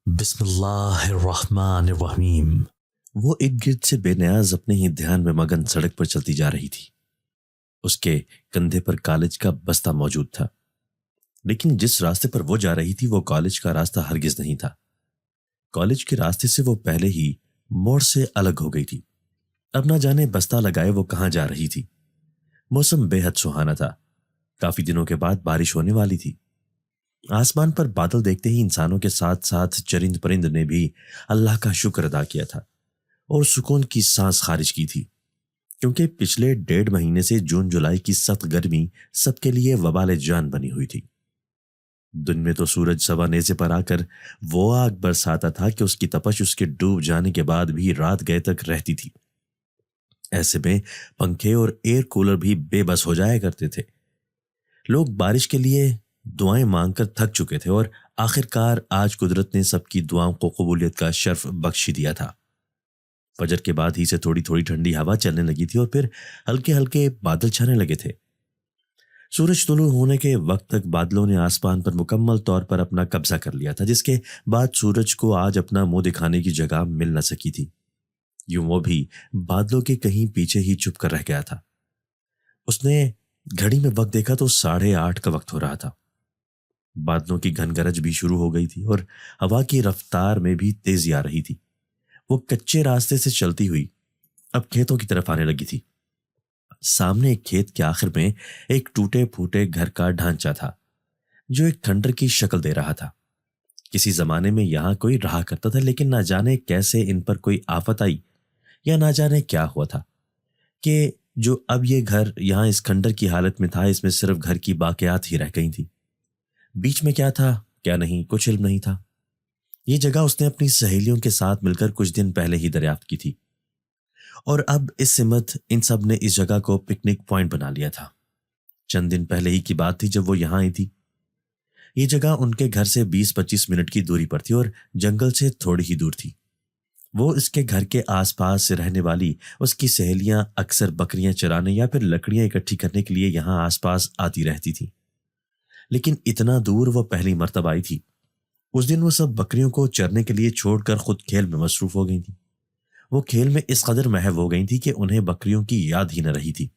بسم اللہ الرحمن الرحیم۔ وہ ارد گرد سے بے نیاز اپنے ہی دھیان میں مگن سڑک پر چلتی جا رہی تھی۔ اس کے کندھے پر کالج کا بستہ موجود تھا، لیکن جس راستے پر وہ جا رہی تھی وہ کالج کا راستہ ہرگز نہیں تھا۔ کالج کے راستے سے وہ پہلے ہی موڑ سے الگ ہو گئی تھی۔ اب نہ جانے بستہ لگائے وہ کہاں جا رہی تھی۔ موسم بے حد سہانا تھا، کافی دنوں کے بعد بارش ہونے والی تھی۔ آسمان پر بادل دیکھتے ہی انسانوں کے ساتھ ساتھ چرند پرند نے بھی اللہ کا شکر ادا کیا تھا اور سکون کی سانس خارج کی تھی، کیونکہ پچھلے 1.5 مہینے سے جون جولائی کی سخت گرمی سب کے لیے وبال جان بنی ہوئی تھی۔ دن میں تو سورج سوا نیزے پر آ کر وہ آگ برساتا تھا کہ اس کی تپش اس کے ڈوب جانے کے بعد بھی رات گئے تک رہتی تھی۔ ایسے میں پنکھے اور ایئر کولر بھی بے بس ہو جایا کرتے تھے۔ لوگ بارش کے لیے دعائیں مانگ کر تھک چکے تھے اور آخرکار آج قدرت نے سب کی دعاؤں کو قبولیت کا شرف بخش دیا تھا۔ فجر کے بعد ہی سے تھوڑی تھوڑی ٹھنڈی ہوا چلنے لگی تھی اور پھر ہلکے ہلکے بادل چھانے لگے تھے۔ سورج طلوع ہونے کے وقت تک بادلوں نے آسمان پر مکمل طور پر اپنا قبضہ کر لیا تھا، جس کے بعد سورج کو آج اپنا منہ دکھانے کی جگہ مل نہ سکی تھی۔ یوں وہ بھی بادلوں کے کہیں پیچھے ہی چھپ کر رہ گیا تھا۔ اس نے گھڑی میں وقت دیکھا تو 8:30 کا وقت ہو رہا تھا۔ بادلوں کی گھن گرج بھی شروع ہو گئی تھی اور ہوا کی رفتار میں بھی تیزی آ رہی تھی۔ وہ کچے راستے سے چلتی ہوئی اب کھیتوں کی طرف آنے لگی تھی۔ سامنے ایک کھیت کے آخر میں ایک ٹوٹے پھوٹے گھر کا ڈھانچہ تھا جو ایک کھنڈر کی شکل دے رہا تھا۔ کسی زمانے میں یہاں کوئی رہا کرتا تھا، لیکن نہ جانے کیسے ان پر کوئی آفت آئی یا نہ جانے کیا ہوا تھا کہ جو اب یہ گھر یہاں اس کھنڈر کی حالت میں تھا۔ اس میں صرف گھر کی باقیات ہی رہ گئی تھی، بیچ میں کیا تھا کیا نہیں کچھ علم نہیں تھا۔ یہ جگہ اس نے اپنی سہیلیوں کے ساتھ مل کر کچھ دن پہلے ہی دریافت کی تھی، اور اب اس سمت ان سب نے اس جگہ کو پکنک پوائنٹ بنا لیا تھا۔ چند دن پہلے ہی کی بات تھی جب وہ یہاں آئی تھی۔ یہ جگہ ان کے گھر سے 20-25 منٹ کی دوری پر تھی اور جنگل سے تھوڑی ہی دور تھی۔ وہ اس کے گھر کے آس پاس سے رہنے والی اس کی سہیلیاں اکثر بکریاں چرانے یا پھر لکڑیاں اکٹھی کرنے کے لیے یہاں آس پاس آتی رہتی تھی، لیکن اتنا دور وہ پہلی مرتبہ آئی تھی۔ اس دن وہ سب بکریوں کو چرنے کے لیے چھوڑ کر خود کھیل میں مصروف ہو گئی تھی۔ وہ کھیل میں اس قدر محو ہو گئی تھی کہ انہیں بکریوں کی یاد ہی نہ رہی تھی۔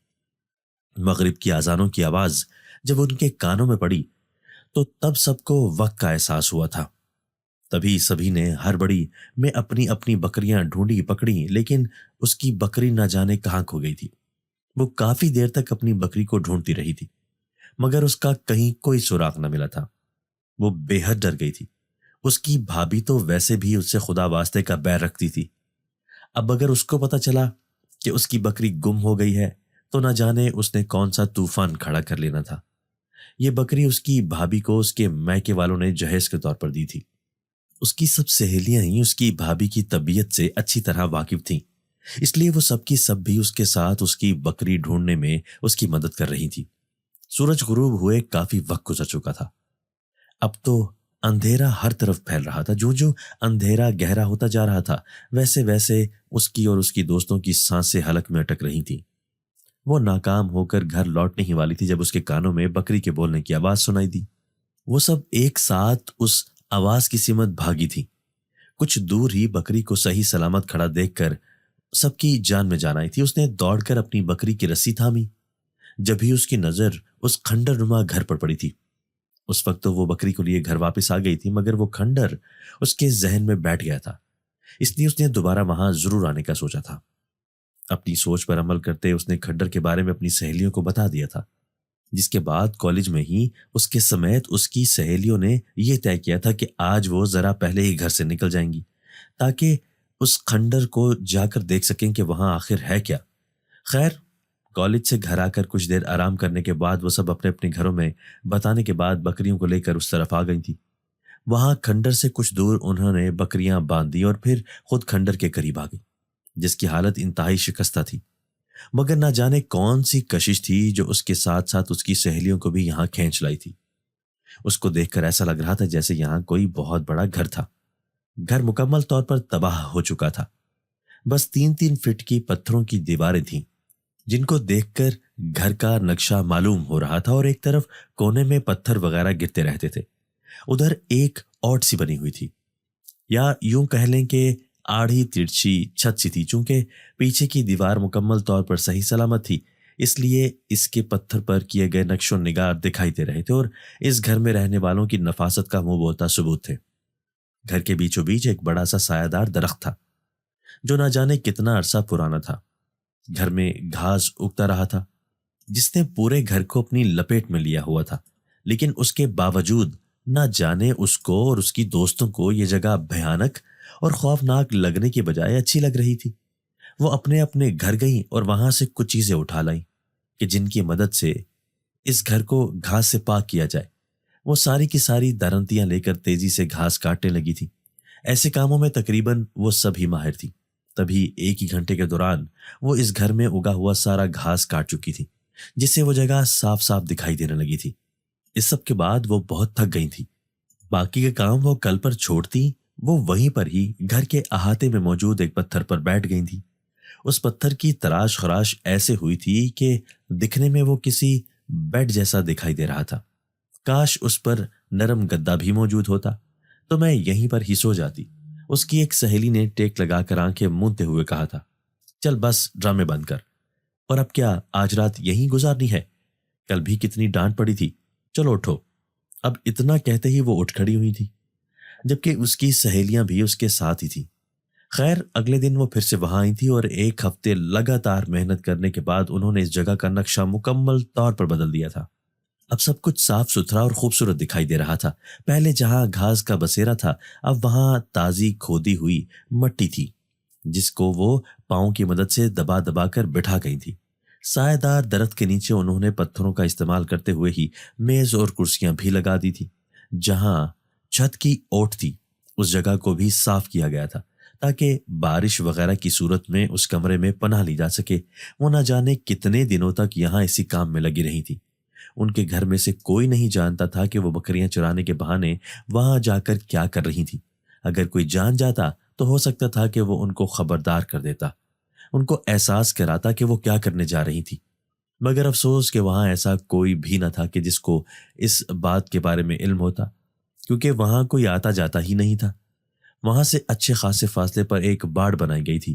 مغرب کی اذانوں کی آواز جب ان کے کانوں میں پڑی تو تب سب کو وقت کا احساس ہوا تھا۔ تبھی سبھی نے ہڑبڑی میں اپنی اپنی بکریاں ڈھونڈی پکڑی، لیکن اس کی بکری نہ جانے کہاں کھو گئی تھی۔ وہ کافی دیر تک اپنی بکری کو ڈھونڈتی رہی تھی، مگر اس کا کہیں کوئی سراغ نہ ملا تھا۔ وہ بے حد ڈر گئی تھی۔ اس کی بھابھی تو ویسے بھی اس سے خدا واسطے کا بیر رکھتی تھی۔ اب اگر اس کو پتہ چلا کہ اس کی بکری گم ہو گئی ہے تو نہ جانے اس نے کون سا طوفان کھڑا کر لینا تھا۔ یہ بکری اس کی بھابھی کو اس کے میکے والوں نے جہیز کے طور پر دی تھی۔ اس کی سب سہیلیاں ہی اس کی بھابھی کی طبیعت سے اچھی طرح واقف تھیں، اس لیے وہ سب کی سب بھی اس کے ساتھ اس کی بکری ڈھونڈنے میں اس کی مدد کر رہی تھی۔ سورج غروب ہوئے کافی وقت گزر چکا تھا۔ اب تو اندھیرا ہر طرف پھیل رہا تھا۔ جو جو اندھیرا گہرا ہوتا جا رہا تھا ویسے ویسے اس کی اور اس کی دوستوں کی سانسیں حلق میں اٹک رہی تھیں۔ وہ ناکام ہو کر گھر لوٹنے ہی والی تھی جب اس کے کانوں میں بکری کے بولنے کی آواز سنائی دی۔ وہ سب ایک ساتھ اس آواز کی سمت بھاگی تھی۔ کچھ دور ہی بکری کو صحیح سلامت کھڑا دیکھ کر سب کی جان میں جان آئی تھی۔ اس نے دوڑ کر اپنی بکری کی رسی تھامی۔ جب ہی اس کی نظر اس کھنڈر نما گھر پر پڑی تھی، اس وقت تو وہ بکری کو لیے گھر واپس آ گئی تھی، مگر وہ کھنڈر اس کے ذہن میں بیٹھ گیا تھا، اس لیے اس نے دوبارہ وہاں ضرور آنے کا سوچا تھا۔ اپنی سوچ پر عمل کرتے اس نے کھنڈر کے بارے میں اپنی سہیلیوں کو بتا دیا تھا، جس کے بعد کالج میں ہی اس کے سمیت اس کی سہیلیوں نے یہ طے کیا تھا کہ آج وہ ذرا پہلے ہی گھر سے نکل جائیں گی تاکہ اس کھنڈر کو جا کر دیکھ سکیں کہ وہاں آخر ہے کیا۔ خیر، کالج سے گھر آ کر کچھ دیر آرام کرنے کے بعد وہ سب اپنے اپنے گھروں میں بتانے کے بعد بکریوں کو لے کر اس طرف آ گئی تھی۔ وہاں کھنڈر سے کچھ دور انہوں نے بکریاں باندھ دی اور پھر خود کھنڈر کے قریب آ گئی، جس کی حالت انتہائی شکستہ تھی، مگر نہ جانے کون سی کشش تھی جو اس کے ساتھ ساتھ اس کی سہیلیوں کو بھی یہاں کھینچ لائی تھی۔ اس کو دیکھ کر ایسا لگ رہا تھا جیسے یہاں کوئی بہت بڑا گھر تھا۔ گھر مکمل طور پر تباہ ہو چکا تھا۔ بس 3-3 فٹ کی پتھروں کی دیواریں تھیں جن کو دیکھ کر گھر کا نقشہ معلوم ہو رہا تھا، اور ایک طرف کونے میں پتھر وغیرہ گرتے رہتے تھے، ادھر ایک اوٹ سی بنی ہوئی تھی یا یوں کہہ لیں کہ آڑھی ترچھی چھت سی تھی۔ چونکہ پیچھے کی دیوار مکمل طور پر صحیح سلامت تھی، اس لیے اس کے پتھر پر کیے گئے نقش و نگار دکھائی دے رہے تھے اور اس گھر میں رہنے والوں کی نفاست کا منہ بولتا ثبوت تھے۔ گھر کے بیچوں بیچ ایک بڑا سا سایہ دار درخت تھا جو نہ جانے کتنا عرصہ پرانا تھا۔ گھر میں گھاس اگتا رہا تھا جس نے پورے گھر کو اپنی لپیٹ میں لیا ہوا تھا، لیکن اس کے باوجود نہ جانے اس کو اور اس کی دوستوں کو یہ جگہ بھیانک اور خوفناک لگنے کی بجائے اچھی لگ رہی تھی۔ وہ اپنے اپنے گھر گئیں اور وہاں سے کچھ چیزیں اٹھا لائیں کہ جن کی مدد سے اس گھر کو گھاس سے پاک کیا جائے۔ وہ ساری کی ساری درنتیاں لے کر تیزی سے گھاس کاٹنے لگی تھی۔ ایسے کاموں میں تقریباً وہ سب ہی ماہر تھی۔ تبھی ایک ہی گھنٹے کے دوران وہ اس گھر میں اگا ہوا سارا گھاس کاٹ چکی تھی، جس سے وہ جگہ صاف صاف دکھائی دینے لگی تھی۔ اس سب کے بعد وہ بہت تھک گئی تھی۔ باقی کے کام وہ کل پر چھوڑتی، وہ وہیں پر ہی گھر کے احاطے میں موجود ایک پتھر پر بیٹھ گئی تھی۔ اس پتھر کی تراش خراش ایسے ہوئی تھی کہ دکھنے میں وہ کسی بیڈ جیسا دکھائی دے رہا تھا۔ کاش اس پر نرم گدا بھی موجود ہوتا تو میں یہیں پر ہی سو جاتی۔ اس کی ایک سہیلی نے ٹیک لگا کر آنکھیں مونتے ہوئے کہا تھا، چل بس ڈرامے بند کر، اور اب کیا آج رات یہیں گزارنی ہے؟ کل بھی کتنی ڈانٹ پڑی تھی، چلو اٹھو۔ اب اتنا کہتے ہی وہ اٹھ کھڑی ہوئی تھی، جبکہ اس کی سہیلیاں بھی اس کے ساتھ ہی تھیں۔ خیر اگلے دن وہ پھر سے وہاں آئی تھی اور ایک ہفتے لگاتار محنت کرنے کے بعد انہوں نے اس جگہ کا نقشہ مکمل طور پر بدل دیا تھا۔ اب سب کچھ صاف ستھرا اور خوبصورت دکھائی دے رہا تھا۔ پہلے جہاں گھاس کا بسیرا تھا، اب وہاں تازی کھودی ہوئی مٹی تھی جس کو وہ پاؤں کی مدد سے دبا دبا کر بٹھا گئی تھی۔ سایہ دار درخت کے نیچے انہوں نے پتھروں کا استعمال کرتے ہوئے ہی میز اور کرسیاں بھی لگا دی تھی۔ جہاں چھت کی اوٹ تھی اس جگہ کو بھی صاف کیا گیا تھا تاکہ بارش وغیرہ کی صورت میں اس کمرے میں پناہ لی جا سکے۔ وہ نہ جانے کتنے دنوں تک یہاں اسی کام میں لگی رہی تھی۔ ان کے گھر میں سے کوئی نہیں جانتا تھا کہ وہ بکریاں چرانے کے بہانے وہاں جا کر کیا کر رہی تھی۔ اگر کوئی جان جاتا تو ہو سکتا تھا کہ وہ ان کو خبردار کر دیتا، ان کو احساس کراتا کہ وہ کیا کرنے جا رہی تھی۔ مگر افسوس کہ وہاں ایسا کوئی بھی نہ تھا کہ جس کو اس بات کے بارے میں علم ہوتا، کیونکہ وہاں کوئی آتا جاتا ہی نہیں تھا۔ وہاں سے اچھے خاصے فاصلے پر ایک باڑ بنائی گئی تھی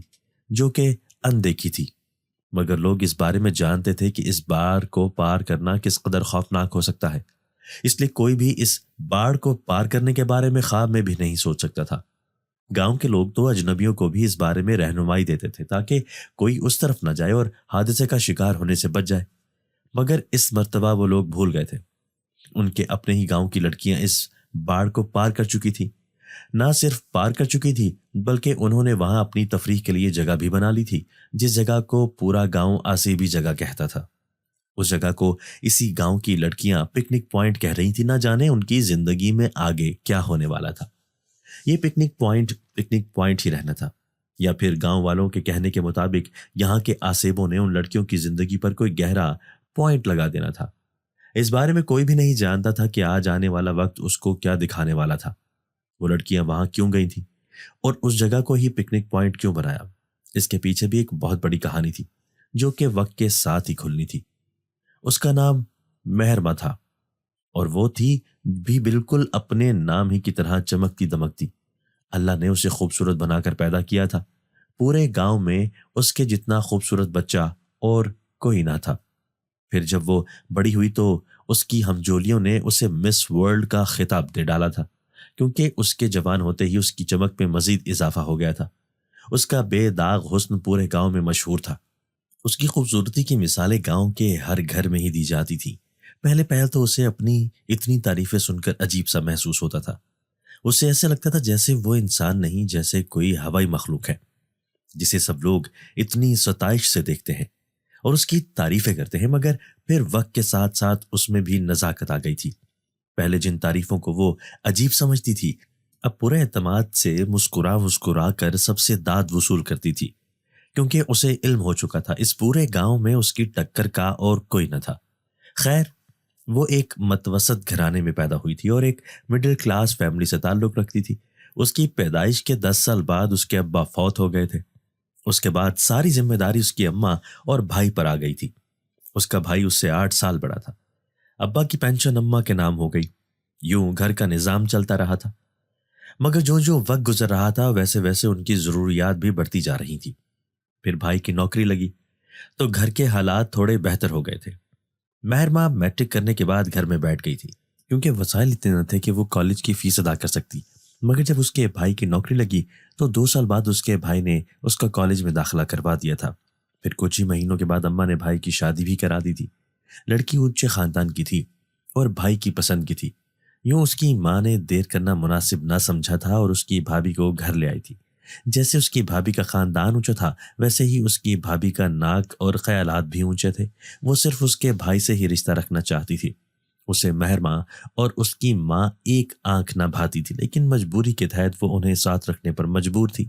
جو کہ اندیکھی تھی، مگر لوگ اس بارے میں جانتے تھے کہ اس باڑ کو پار کرنا کس قدر خوفناک ہو سکتا ہے، اس لیے کوئی بھی اس باڑ کو پار کرنے کے بارے میں خواب میں بھی نہیں سوچ سکتا تھا۔ گاؤں کے لوگ تو اجنبیوں کو بھی اس بارے میں رہنمائی دیتے تھے تاکہ کوئی اس طرف نہ جائے اور حادثے کا شکار ہونے سے بچ جائے، مگر اس مرتبہ وہ لوگ بھول گئے تھے۔ ان کے اپنے ہی گاؤں کی لڑکیاں اس باڑ کو پار کر چکی تھی۔ نہ صرف پار کر چکی تھی بلکہ انہوں نے وہاں اپنی تفریح کے لیے جگہ بھی بنا لی تھی، جس جگہ کو پورا گاؤں آسیبی جگہ کہتا تھا۔ اس جگہ کو اسی گاؤں کی لڑکیاں پکنک پوائنٹ کہہ رہی تھی۔ نہ جانے ان کی زندگی میں آگے کیا ہونے والا تھا۔ یہ پکنک پوائنٹ ہی رہنا تھا، یا پھر گاؤں والوں کے کہنے کے مطابق یہاں کے آسیبوں نے ان لڑکیوں کی زندگی پر کوئی گہرا پوائنٹ لگا دینا تھا۔ اس بارے میں کوئی بھی نہیں جانتا تھا کہ آج آنے والا وقت اس کو کیا دکھانے والا تھا۔ وہ لڑکیاں وہاں کیوں گئی تھیں اور اس جگہ کو ہی پکنک پوائنٹ کیوں بنایا، اس کے پیچھے بھی ایک بہت بڑی کہانی تھی جو کہ وقت کے ساتھ ہی کھلنی تھی۔ اس کا نام مہرما تھا، اور وہ تھی بھی بالکل اپنے نام ہی کی طرح چمکتی دمکتی۔ اللہ نے اسے خوبصورت بنا کر پیدا کیا تھا۔ پورے گاؤں میں اس کے جتنا خوبصورت بچہ اور کوئی نہ تھا۔ پھر جب وہ بڑی ہوئی تو اس کی ہمجولیوں نے اسے مس ورلڈ کا خطاب دے ڈالا تھا، کیونکہ اس کے جوان ہوتے ہی اس کی چمک میں مزید اضافہ ہو گیا تھا۔ اس کا بے داغ حسن پورے گاؤں میں مشہور تھا۔ اس کی خوبصورتی کی مثالیں گاؤں کے ہر گھر میں ہی دی جاتی تھی۔ پہلے پہل تو اسے اپنی اتنی تعریفیں سن کر عجیب سا محسوس ہوتا تھا۔ اسے ایسے لگتا تھا جیسے وہ انسان نہیں، جیسے کوئی ہوائی مخلوق ہے جسے سب لوگ اتنی ستائش سے دیکھتے ہیں اور اس کی تعریفیں کرتے ہیں، مگر پھر وقت کے ساتھ ساتھ اس میں بھی نزاکت آ گئی تھی۔ پہلے جن تعریفوں کو وہ عجیب سمجھتی تھی، اب پورے اعتماد سے مسکرا کر سب سے داد وصول کرتی تھی، کیونکہ اسے علم ہو چکا تھا اس پورے گاؤں میں اس کی ٹکر کا اور کوئی نہ تھا۔ خیر وہ ایک متوسط گھرانے میں پیدا ہوئی تھی اور ایک مڈل کلاس فیملی سے تعلق رکھتی تھی۔ اس کی پیدائش کے 10 سال بعد اس کے ابا فوت ہو گئے تھے۔ اس کے بعد ساری ذمہ داری اس کی اماں اور بھائی پر آ گئی تھی۔ اس کا بھائی اس سے 8 سال بڑا تھا۔ ابا کی پینشن اماں کے نام ہو گئی۔ یوں گھر کا نظام چلتا رہا تھا۔ مگر جو جو وقت گزر رہا تھا ویسے ویسے ان کی ضروریات بھی بڑھتی جا رہی تھی۔ پھر بھائی کی نوکری لگی تو گھر کے حالات تھوڑے بہتر ہو گئے تھے۔ مہر ماں میٹرک کرنے کے بعد گھر میں بیٹھ گئی تھی کیونکہ وسائل اتنے نہ تھے کہ وہ کالج کی فیس ادا کر سکتی۔ مگر جب اس کے بھائی کی نوکری لگی تو 2 سال بعد اس کے بھائی نے اس کا کالج میں داخلہ کروا دیا تھا۔ پھر کچھ ہی مہینوں کے بعد اماں نے بھائی کی شادی بھی کرا دی تھی۔ لڑکی اونچے خاندان کی تھی اور بھائی کی پسند کی تھی۔ یوں اس کی ماں نے دیر کرنا مناسب نہ سمجھا تھا اور اس کی بھابھی کو گھر لے آئی تھی۔ جیسے اس کی بھابھی کا خاندان اونچا تھا ویسے ہی اس کی بھابھی کا ناک اور خیالات بھی اونچے تھے۔ وہ صرف اس کے بھائی سے ہی رشتہ رکھنا چاہتی تھی۔ اسے مہر ماں اور اس کی ماں ایک آنکھ نہ بھاتی تھی، لیکن مجبوری کے تحت وہ انہیں ساتھ رکھنے پر مجبور تھی،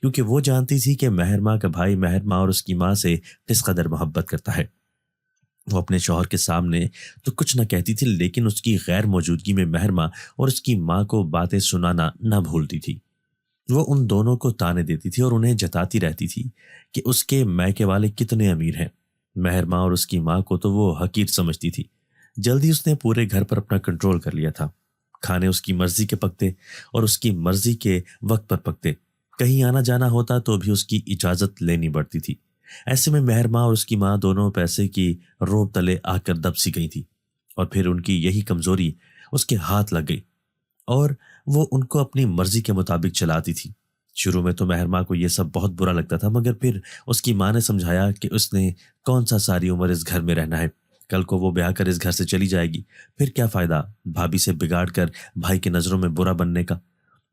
کیونکہ وہ جانتی تھی کہ مہر ماں کا بھائی مہر ماں اور اس کی ماں سے کس قدر محبت کرتا ہے۔ وہ اپنے شوہر کے سامنے تو کچھ نہ کہتی تھی، لیکن اس کی غیر موجودگی میں مہر ماں اور اس کی ماں کو باتیں سنانا نہ بھولتی تھی۔ وہ ان دونوں کو تانے دیتی تھی اور انہیں جتاتی رہتی تھی کہ اس کے میکے والے کتنے امیر ہیں۔ مہر ماں اور اس کی ماں کو تو وہ حقیر سمجھتی تھی۔ جلدی اس نے پورے گھر پر اپنا کنٹرول کر لیا تھا۔ کھانے اس کی مرضی کے پکتے اور اس کی مرضی کے وقت پر پکتے۔ کہیں آنا جانا ہوتا تو بھی اس کی اجازت لینی پڑتی تھی۔ ایسے میں مہر ماں اور اس کی ماں دونوں پیسے کی روب تلے آ کر دب سی گئی تھی، اور پھر ان کی یہی کمزوری اس کے ہاتھ لگ گئی اور وہ ان کو اپنی مرضی کے مطابق چلاتی تھی۔ شروع میں تو مہر ماں کو یہ سب بہت برا لگتا تھا، مگر پھر اس کی ماں نے سمجھایا کہ اس نے کون سا ساری عمر اس گھر میں رہنا ہے، کل کو وہ بیاہ کر اس گھر سے چلی جائے گی، پھر کیا فائدہ بھابھی سے بگاڑ کر بھائی کی نظروں میں برا بننے کا۔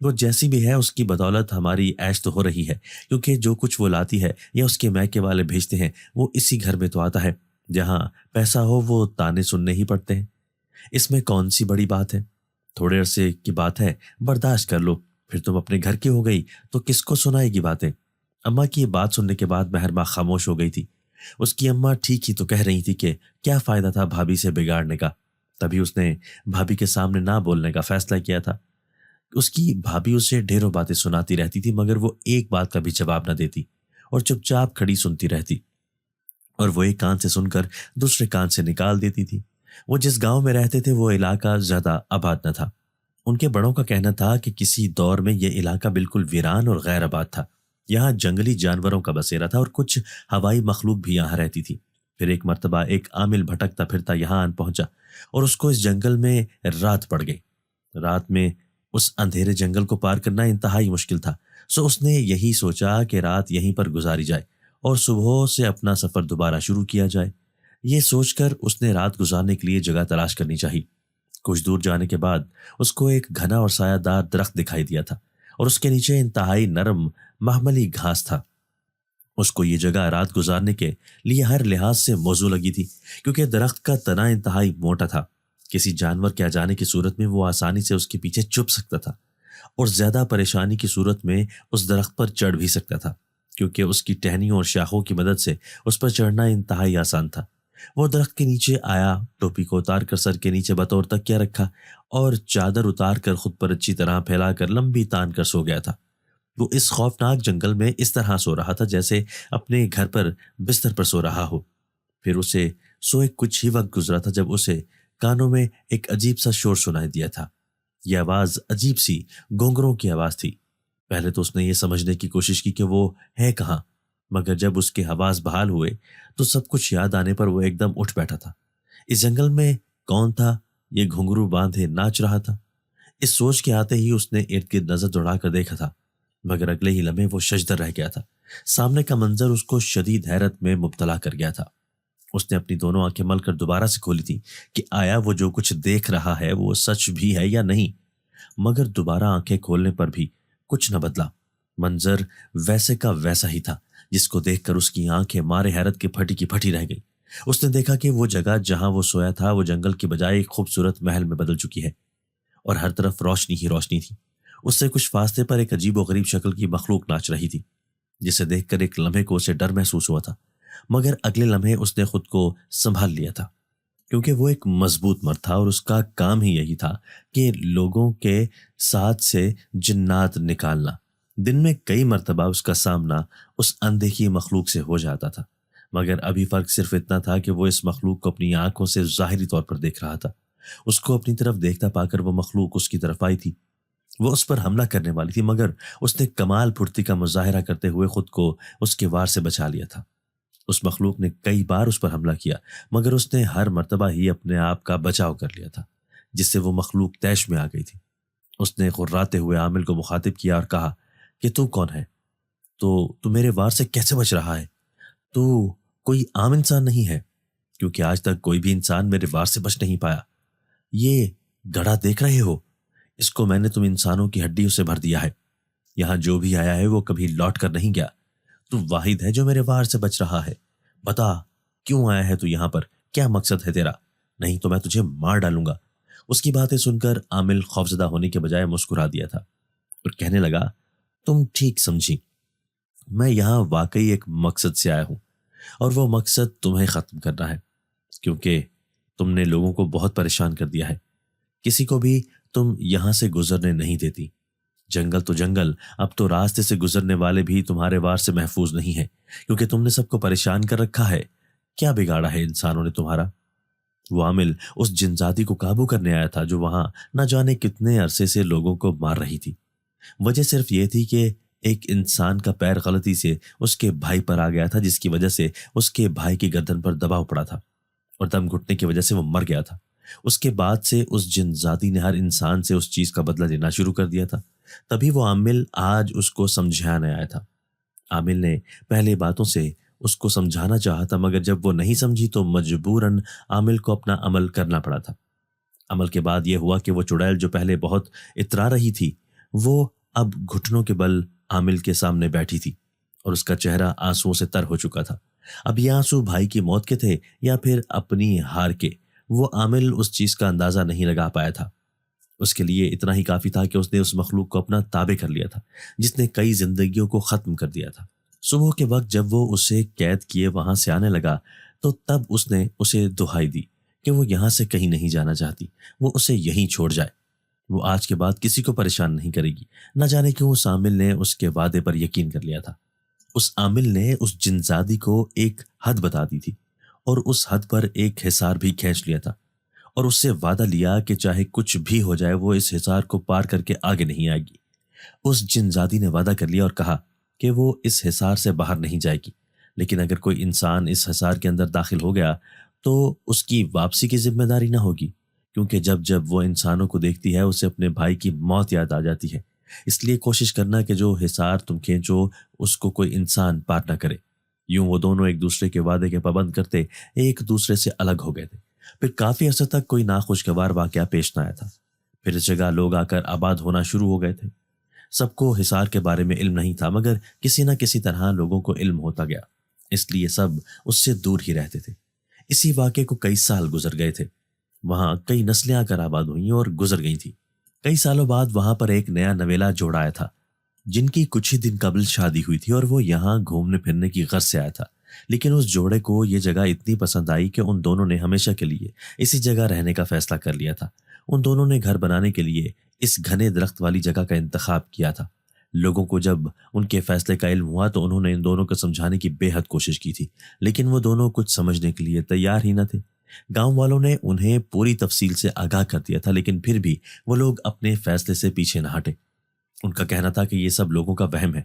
وہ جیسی بھی ہے اس کی بدولت ہماری عیش تو ہو رہی ہے، کیونکہ جو کچھ وہ لاتی ہے یا اس کے میکے والے بھیجتے ہیں وہ اسی گھر میں تو آتا ہے۔ جہاں پیسہ ہو وہ تانے سننے ہی پڑتے ہیں۔ اس میں کون سی بڑی بات ہے؟ تھوڑے عرصے کی بات ہے، برداشت کر لو، پھر تم اپنے گھر کی ہو گئی تو کس کو سنائے گی باتیں؟ اماں کی یہ بات سننے کے بعد مہر ماں خاموش ہو گئی تھی۔ اس کی اماں ٹھیک ہی تو کہہ رہی تھی کہ کیا فائدہ تھا بھابھی سے بگاڑنے کا۔ تبھی اس نے بھابھی کے سامنے نہ بولنے کا فیصلہ کیا تھا۔ اس کی بھابھی اسے ڈھیروں باتیں سناتی رہتی تھی، مگر وہ ایک بات کا بھی جواب نہ دیتی اور چپ چاپ کھڑی سنتی رہتی، اور وہ ایک کان سے سن کر دوسرے کان سے نکال دیتی تھی۔ وہ جس گاؤں میں رہتے تھے وہ علاقہ زیادہ آباد نہ تھا۔ ان کے بڑوں کا کہنا تھا کہ کسی دور میں یہ علاقہ بالکل ویران اور غیر آباد تھا۔ یہاں جنگلی جانوروں کا بسیرا تھا اور کچھ ہوائی مخلوق بھی یہاں رہتی تھی۔ پھر ایک مرتبہ ایک عامل بھٹکتا پھرتا یہاں آن پہنچا اور اس کو اس جنگل میں رات پڑ گئی۔ رات میں اس اندھیرے جنگل کو پار کرنا انتہائی مشکل تھا، سو اس نے یہی سوچا کہ رات یہیں پر گزاری جائے اور صبح سے اپنا سفر دوبارہ شروع کیا جائے۔ یہ سوچ کر اس نے رات گزارنے کے لیے جگہ تلاش کرنی چاہی۔ کچھ دور جانے کے بعد اس کو ایک گھنا اور سایہ دار درخت دکھائی دیا تھا اور اس کے نیچے انتہائی نرم محملی گھاس تھا۔ اس کو یہ جگہ رات گزارنے کے لیے ہر لحاظ سے موزوں لگی تھی، کیونکہ درخت کا تنا انتہائی موٹا تھا۔ کسی جانور کے آ جانے کی صورت میں وہ آسانی سے اس کے پیچھے چھپ سکتا تھا، اور زیادہ پریشانی کی صورت میں اس درخت پر چڑھ بھی سکتا تھا، کیونکہ اس کی ٹہنیوں اور شاخوں کی مدد سے اس پر چڑھنا انتہائی آسان تھا۔ وہ درخت کے نیچے آیا، ٹوپی کو اتار کر سر کے نیچے بطور تکیہ رکھا اور چادر اتار کر خود پر اچھی طرح پھیلا کر لمبی تان کر سو گیا تھا۔ وہ اس خوفناک جنگل میں اس طرح سو رہا تھا جیسے اپنے گھر پر بستر پر سو رہا ہو۔ پھر اسے سوئے کچھ ہی وقت گزرا تھا جب اسے کانوں میں ایک عجیب سا شور سنائی دیا تھا۔ یہ آواز عجیب سی گونگروں کی آواز تھی۔ پہلے تو اس نے یہ سمجھنے کی کوشش کی کہ وہ ہے کہاں، مگر جب اس کے حواس بحال ہوئے تو سب کچھ یاد آنے پر وہ ایک دم اٹھ بیٹھا تھا۔ اس جنگل میں کون تھا یہ گھنگرو باندھے ناچ رہا تھا؟ اس سوچ کے آتے ہی اس نے ارد گرد نظر دوڑا کر دیکھا تھا، مگر اگلے ہی لمحے وہ ششدر رہ گیا تھا۔ سامنے کا منظر اس کو شدید حیرت میں مبتلا کر گیا تھا۔ اس نے اپنی دونوں آنکھیں مل کر دوبارہ سے کھولی تھی کہ آیا وہ جو کچھ دیکھ رہا ہے وہ سچ بھی ہے یا نہیں، مگر دوبارہ آنکھیں کھولنے پر بھی کچھ نہ بدلا۔ منظر ویسے کا ویسا ہی تھا، جس کو دیکھ کر اس کی آنکھیں مارے حیرت کی پھٹی رہ گئی۔ اس نے دیکھا کہ وہ جگہ جہاں وہ سویا تھا وہ جنگل کی بجائے ایک خوبصورت محل میں بدل چکی ہے، اور ہر طرف روشنی ہی روشنی تھی۔ اس سے کچھ فاصلے پر ایک عجیب و غریب شکل کی مخلوق ناچ رہی تھی، جسے دیکھ کر ایک لمحے کو اسے ڈر محسوس ہوا تھا، مگر اگلے لمحے اس نے خود کو سنبھال لیا تھا، کیونکہ وہ ایک مضبوط مرد تھا اور اس کا کام ہی یہی تھا کہ لوگوں کے ساتھ سے جنات نکالنا۔ دن میں کئی مرتبہ اس کا سامنا اس اندیکھی مخلوق سے ہو جاتا تھا، مگر ابھی فرق صرف اتنا تھا کہ وہ اس مخلوق کو اپنی آنکھوں سے ظاہری طور پر دیکھ رہا تھا۔ اس کو اپنی طرف دیکھتا پا کر وہ مخلوق اس کی طرف آئی تھی۔ وہ اس پر حملہ کرنے والی تھی، مگر اس نے کمال پھرتی کا مظاہرہ کرتے ہوئے خود کو اس کے وار سے بچا لیا تھا۔ اس مخلوق نے کئی بار اس پر حملہ کیا، مگر اس نے ہر مرتبہ ہی اپنے آپ کا بچاؤ کر لیا تھا، جس سے وہ مخلوق طیش میں آ گئی تھی۔ اس نے غراتے ہوئے عامل کو مخاطب کیا اور کہا کہ تو کون ہے؟ تو میرے وار سے کیسے بچ رہا ہے؟ تو کوئی عام انسان نہیں ہے، کیونکہ آج تک کوئی بھی انسان میرے وار سے بچ نہیں پایا۔ یہ گڑھا دیکھ رہے ہو؟ اس کو میں نے تم انسانوں کی ہڈیوں سے بھر دیا ہے۔ یہاں جو بھی آیا ہے وہ کبھی لوٹ کر نہیں گیا۔ تو واحد ہے جو میرے وار سے بچ رہا ہے۔ بتا، کیوں آیا ہے تو یہاں پر؟ کیا مقصد ہے تیرا؟ نہیں تو میں تجھے مار ڈالوں گا۔ اس کی باتیں سن کر عامل خوفزدہ ہونے کے بجائے مسکرا دیا تھا اور کہنے لگا، تم ٹھیک سمجھی، میں یہاں واقعی ایک مقصد سے آیا ہوں، اور وہ مقصد تمہیں ختم کرنا ہے، کیونکہ تم نے لوگوں کو بہت پریشان کر دیا ہے۔ کسی کو بھی تم یہاں سے گزرنے نہیں دیتی۔ جنگل تو جنگل، اب تو راستے سے گزرنے والے بھی تمہارے وار سے محفوظ نہیں ہیں، کیونکہ تم نے سب کو پریشان کر رکھا ہے۔ کیا بگاڑا ہے انسانوں نے تمہارا؟ وہ عامل اس جنزادی کو قابو کرنے آیا تھا جو وہاں نہ جانے کتنے عرصے سے لوگوں کو مار رہی تھی۔ وجہ صرف یہ تھی کہ ایک انسان کا پیر غلطی سے اس کے بھائی پر آ گیا تھا، جس کی وجہ سے اس کے بھائی کی گردن پر دباؤ پڑا تھا اور دم گھٹنے کی وجہ سے وہ مر گیا تھا۔ اس کے بعد سے اس جنزادی نے ہر انسان سے اس چیز کا بدلہ لینا شروع کر دیا تھا۔ تبھی وہ عامل آج اس کو سمجھانے آیا تھا۔ عامل نے پہلے باتوں سے اس کو سمجھانا چاہا تھا، مگر جب وہ نہیں سمجھی تو مجبوراً عامل کو اپنا عمل کرنا پڑا تھا۔ عمل کے بعد یہ ہوا کہ وہ چڑیل جو پہلے بہت اترا رہی تھی، وہ اب گھٹنوں کے بل عامل کے سامنے بیٹھی تھی اور اس کا چہرہ آنسوؤں سے تر ہو چکا تھا۔ اب یہ آنسو بھائی کی موت کے تھے یا پھر اپنی ہار کے، وہ عامل اس چیز کا اندازہ نہیں لگا پایا تھا۔ اس کے لیے اتنا ہی کافی تھا کہ اس نے اس مخلوق کو اپنا تابع کر لیا تھا، جس نے کئی زندگیوں کو ختم کر دیا تھا۔ صبح کے وقت جب وہ اسے قید کیے وہاں سے آنے لگا تو تب اس نے اسے دہائی دی کہ وہ یہاں سے کہیں نہیں جانا چاہتی، وہ اسے یہیں چھوڑ جائے۔ وہ آج کے بعد کسی کو پریشان نہیں کرے گی۔ نہ جانے کیوں اس عامل نے اس کے وعدے پر یقین کر لیا تھا۔ اس عامل نے اس جنزادی کو ایک حد بتا دی تھی اور اس حد پر ایک حصار بھی کھینچ لیا تھا، اور اس سے وعدہ لیا کہ چاہے کچھ بھی ہو جائے وہ اس حصار کو پار کر کے آگے نہیں آئے گی۔ اس جنزادی نے وعدہ کر لیا اور کہا کہ وہ اس حصار سے باہر نہیں جائے گی، لیکن اگر کوئی انسان اس حصار کے اندر داخل ہو گیا تو اس کی واپسی کی ذمہ داری نہ ہوگی، کیونکہ جب جب وہ انسانوں کو دیکھتی ہے اسے اپنے بھائی کی موت یاد آ جاتی ہے۔ اس لیے کوشش کرنا کہ جو حصار تم کھینچو اس کو کوئی انسان پار نہ کرے۔ یوں وہ دونوں ایک دوسرے کے وعدے کے پابند کرتے ایک دوسرے سے الگ ہو گئے تھے۔ پھر کافی عرصے تک کوئی ناخوشگوار واقعہ پیش نہ آیا تھا۔ پھر اس جگہ لوگ آ کر آباد ہونا شروع ہو گئے تھے۔ سب کو حصار کے بارے میں علم نہیں تھا، مگر کسی نہ کسی طرح لوگوں کو علم ہوتا گیا، اس لیے سب اس سے دور ہی رہتے تھے۔ اسی واقعے کو کئی سال گزر گئے تھے۔ وہاں کئی نسلیں آ کر آباد ہوئیں اور گزر گئی تھیں۔ کئی سالوں بعد وہاں پر ایک نیا نویلا جوڑا آیا تھا، جن کی کچھ ہی دن قبل شادی ہوئی تھی، اور وہ یہاں گھومنے پھرنے کی غرض سے آیا تھا۔ لیکن اس جوڑے کو یہ جگہ اتنی پسند آئی کہ ان دونوں نے ہمیشہ کے لیے اسی جگہ رہنے کا فیصلہ کر لیا تھا۔ ان دونوں نے گھر بنانے کے لیے اس گھنے درخت والی جگہ کا انتخاب کیا تھا۔ لوگوں کو جب ان کے فیصلے کا علم ہوا تو انہوں نے ان دونوں کو سمجھانے کی بے حد کوشش کی تھی، لیکن وہ دونوں کچھ سمجھنے کے لیے تیار ہی نہ تھے۔ گاؤں والوں نے انہیں پوری تفصیل سے آگاہ کر دیا تھا، لیکن پھر بھی وہ لوگ اپنے فیصلے سے پیچھے نہ ہٹے۔ ان کا کہنا تھا کہ یہ سب لوگوں کا وہم ہے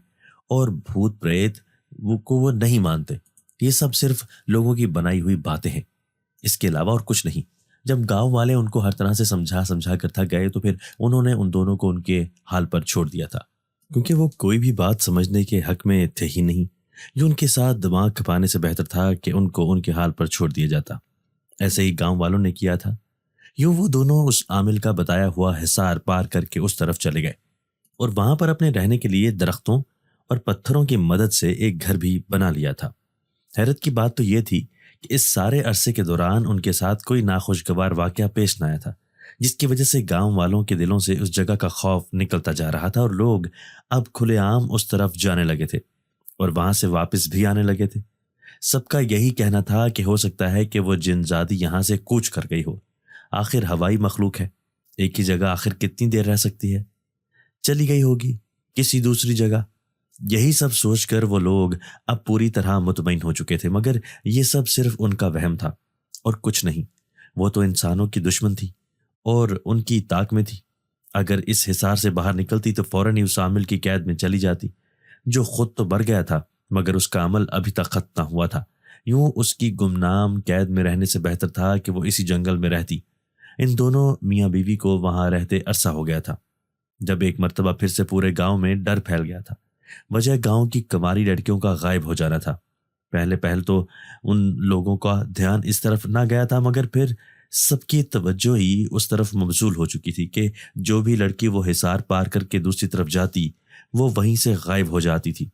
اور بھوت پریت وہ نہیں مانتے، یہ سب صرف لوگوں کی بنائی ہوئی باتیں ہیں، اس کے علاوہ اور کچھ نہیں۔ جب گاؤں والے ان کو ہر طرح سے سمجھا کر تھک گئے تو پھر انہوں نے ان دونوں کو ان کے حال پر چھوڑ دیا تھا، کیونکہ وہ کوئی بھی بات سمجھنے کے حق میں تھے ہی نہیں۔ جو ان کے ساتھ دماغ کھپانے سے بہتر تھا کہ ان کو ان کے حال پر چھوڑ دیا جاتا۔ ایسے ہی گاؤں والوں نے کیا تھا۔ یوں وہ دونوں اس عامل کا بتایا ہوا حصار پار کر کے اس طرف چلے گئے اور وہاں پر اپنے رہنے کے لیے درختوں اور پتھروں کی مدد سے ایک گھر بھی بنا لیا تھا۔ حیرت کی بات تو یہ تھی کہ اس سارے عرصے کے دوران ان کے ساتھ کوئی ناخوشگوار واقعہ پیش نہ آیا تھا، جس کی وجہ سے گاؤں والوں کے دلوں سے اس جگہ کا خوف نکلتا جا رہا تھا، اور لوگ اب کھلے عام اس طرف جانے لگے تھے اور وہاں سے واپس بھی آنے لگے تھے۔ سب کا یہی کہنا تھا کہ ہو سکتا ہے کہ وہ جنزادی یہاں سے کوچ کر گئی ہو۔ آخر ہوائی مخلوق ہے، ایک ہی جگہ آخر کتنی دیر رہ سکتی ہے؟ چلی گئی ہوگی کسی دوسری جگہ۔ یہی سب سوچ کر وہ لوگ اب پوری طرح مطمئن ہو چکے تھے، مگر یہ سب صرف ان کا وہم تھا اور کچھ نہیں۔ وہ تو انسانوں کی دشمن تھی اور ان کی طاق میں تھی۔ اگر اس حصار سے باہر نکلتی تو فوراً ہی اس عامل کی قید میں چلی جاتی، جو خود تو مر گیا تھا مگر اس کا عمل ابھی تک ختم نہ ہوا تھا۔ یوں اس کی گمنام قید میں رہنے سے بہتر تھا کہ وہ اسی جنگل میں رہتی۔ ان دونوں میاں بیوی کو وہاں رہتے عرصہ ہو گیا تھا جب ایک مرتبہ پھر سے پورے گاؤں میں ڈر پھیل گیا تھا۔ وجہ گاؤں کی کماری لڑکیوں کا غائب ہو جانا تھا۔ پہل تو ان لوگوں کا دھیان اس طرف نہ گیا تھا، مگر پھر سب کی توجہ ہی اس طرف مبذول ہو چکی تھی کہ جو بھی لڑکی وہ حصار پار کر کے دوسری طرف جاتی وہ وہیں سے غائب ہو جاتی تھی،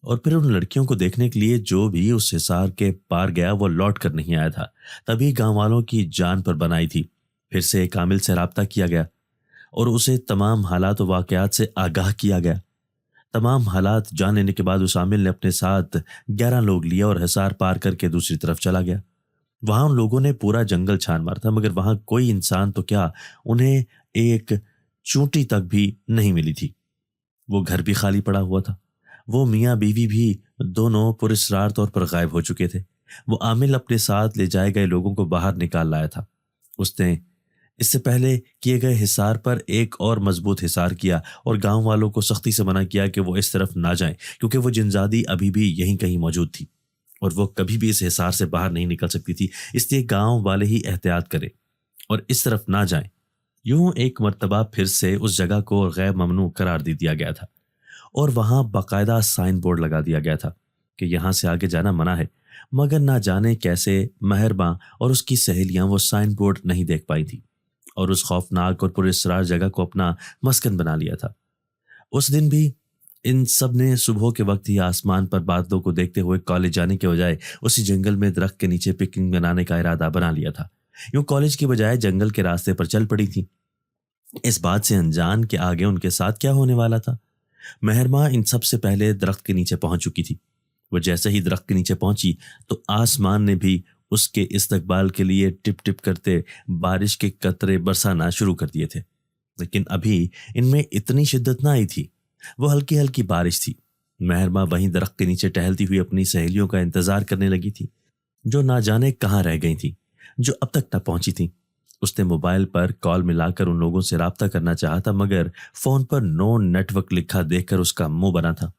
اور پھر ان لڑکیوں کو دیکھنے کے لیے جو بھی اس حصار کے پار گیا وہ لوٹ کر نہیں آیا تھا۔ تبھی گاؤں والوں کی جان پر بنائی تھی۔ پھر سے ایک عامل سے رابطہ کیا گیا اور اسے تمام حالات و واقعات سے آگاہ کیا گیا۔ تمام حالات جان لینے کے بعد اس عامل نے اپنے ساتھ 11 لوگ لیا اور حصار پار کر کے دوسری طرف چلا گیا۔ وہاں ان لوگوں نے پورا جنگل چھان مارا تھا مگر وہاں کوئی انسان تو کیا، انہیں ایک چونٹی تک بھی نہیں ملی تھی۔ وہ گھر بھی خالی پڑا ہوا تھا۔ وہ میاں بیوی بھی دونوں پراسرار طور پر غائب ہو چکے تھے۔ وہ عامل اپنے ساتھ لے جائے گئے لوگوں کو باہر نکال لایا تھا۔ اس نے اس سے پہلے کیے گئے حصار پر ایک اور مضبوط حصار کیا اور گاؤں والوں کو سختی سے منع کیا کہ وہ اس طرف نہ جائیں، کیونکہ وہ جنزادی ابھی بھی یہیں کہیں موجود تھی اور وہ کبھی بھی اس حصار سے باہر نہیں نکل سکتی تھی، اس لیے گاؤں والے ہی احتیاط کریں اور اس طرف نہ جائیں۔ یوں ایک مرتبہ پھر سے اس جگہ کو غیر ممنوع قرار دے دیا گیا تھا اور وہاں باقاعدہ سائن بورڈ لگا دیا گیا تھا کہ یہاں سے آگے جانا منع ہے، مگر نہ جانے کیسے مہرباں اور اس کی سہیلیاں وہ سائن بورڈ نہیں دیکھ پائی تھی اور اس خوفناک اور پراسرار جگہ کو اپنا مسکن بنا لیا تھا۔ اس دن بھی ان سب نے صبح کے وقت ہی آسمان پر بادلوں کو دیکھتے ہوئے کالج جانے کے بجائے اسی جنگل میں درخت کے نیچے پکنک بنانے کا ارادہ بنا لیا تھا۔ یوں کالج کی بجائے جنگل کے راستے پر چل پڑی تھی، اس بات سے انجان کہ آگے ان کے ساتھ کیا ہونے والا تھا۔ مہرماں ان سب سے پہلے درخت کے نیچے پہنچ چکی تھی۔ وہ جیسے ہی درخت کے نیچے پہنچی تو آسمان نے بھی اس کے استقبال کے لیے ٹپ ٹپ کرتے بارش کے قطرے برسانا شروع کر دیے تھے، لیکن ابھی ان میں اتنی شدت نہ آئی تھی۔ وہ ہلکی ہلکی بارش تھی۔ مہرماں وہیں درخت کے نیچے ٹہلتی ہوئی اپنی سہیلیوں کا انتظار کرنے لگی تھی، جو نہ جانے کہاں رہ گئی تھی، جو اب تک نہ پہنچی تھی۔ اس نے موبائل پر کال ملا کر ان لوگوں سے رابطہ کرنا چاہا تھا، مگر فون پر نو نیٹ ورک لکھا دیکھ کر اس کا منہ بنا تھا۔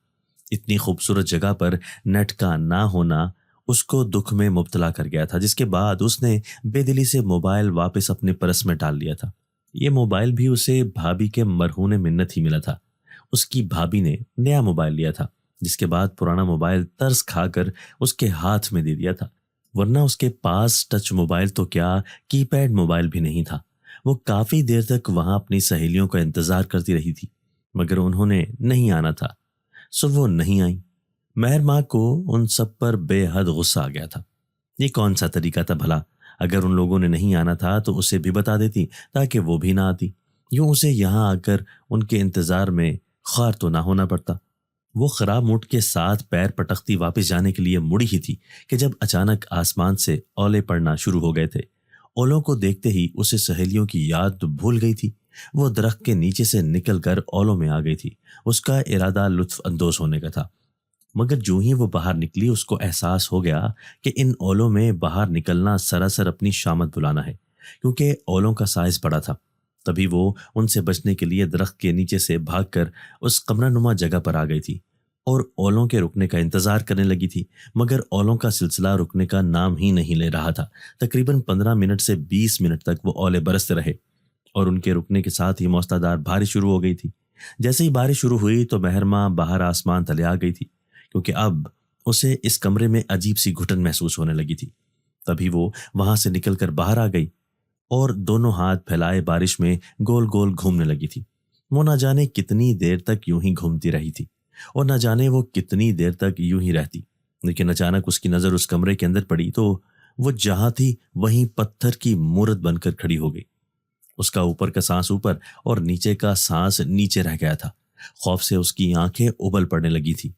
اتنی خوبصورت جگہ پر نیٹ کا نہ ہونا اس کو دکھ میں مبتلا کر گیا تھا، جس کے بعد اس نے بے دلی سے موبائل واپس اپنے پرس میں ڈال لیا تھا۔ یہ موبائل بھی اسے بھابھی کے مرہون منت ہی ملا تھا۔ اس کی بھابھی نے نیا موبائل لیا تھا، جس کے بعد پرانا موبائل ترس کھا کر اس کے ہاتھ میں دے دیا تھا، ورنہ اس کے پاس ٹچ موبائل تو کیا کی پیڈ موبائل بھی نہیں تھا۔ وہ کافی دیر تک وہاں اپنی سہیلیوں کا انتظار کرتی رہی تھی، مگر انہوں نے نہیں آنا تھا، سو وہ نہیں آئیں۔ مہرماں کو ان سب پر بے حد غصہ آ گیا تھا۔ یہ کون سا طریقہ تھا بھلا؟ اگر ان لوگوں نے نہیں آنا تھا تو اسے بھی بتا دیتی تاکہ وہ بھی نہ آتی، یوں اسے یہاں آ کر ان کے انتظار میں خوار تو نہ ہونا پڑتا۔ وہ خراب موڈ کے ساتھ پیر پٹکتی واپس جانے کے لیے مڑی ہی تھی کہ جب اچانک آسمان سے اولے پڑنا شروع ہو گئے تھے۔ اولوں کو دیکھتے ہی اسے سہیلیوں کی یاد تو بھول گئی تھی۔ وہ درخت کے نیچے سے نکل کر اولوں میں آ گئی تھی۔ اس کا ارادہ لطف اندوز ہونے کا تھا، مگر جو ہی وہ باہر نکلی اس کو احساس ہو گیا کہ ان اولوں میں باہر نکلنا سراسر اپنی شامت بلانا ہے، کیونکہ اولوں کا سائز بڑا تھا۔ تبھی وہ ان سے بچنے کے لیے درخت کے نیچے سے بھاگ کر اس کمرہ نما جگہ پر آ گئی تھی اور اولوں کے رکنے کا انتظار کرنے لگی تھی، مگر اولوں کا سلسلہ رکنے کا نام ہی نہیں لے رہا تھا۔ تقریباً 15 منٹ سے 20 منٹ تک وہ اولے برستے رہے اور ان کے رکنے کے ساتھ ہی موسلادھار بارش شروع ہو گئی تھی۔ جیسے ہی بارش شروع ہوئی تو مہرماں باہر آسمان تلے آ گئی تھی، کیونکہ اب اسے اس کمرے میں عجیب سی گھٹن محسوس ہونے لگی تھی۔ تبھی وہ وہاں سے نکل کر باہر آ گئی اور دونوں ہاتھ پھیلائے بارش میں گول گول گھومنے لگی تھی۔ وہ نہ جانے کتنی دیر تک یوں ہی گھومتی رہی تھی اور نہ جانے وہ کتنی دیر تک یوں ہی رہتی، لیکن اچانک اس کی نظر اس کمرے کے اندر پڑی تو وہ جہاں تھی وہیں پتھر کی مورت بن کر کھڑی ہو گئی۔ اس کا اوپر کا سانس اوپر اور نیچے کا سانس نیچے رہ گیا تھا۔ خوف سے اس کی آنکھیں ابل پڑنے لگی تھی۔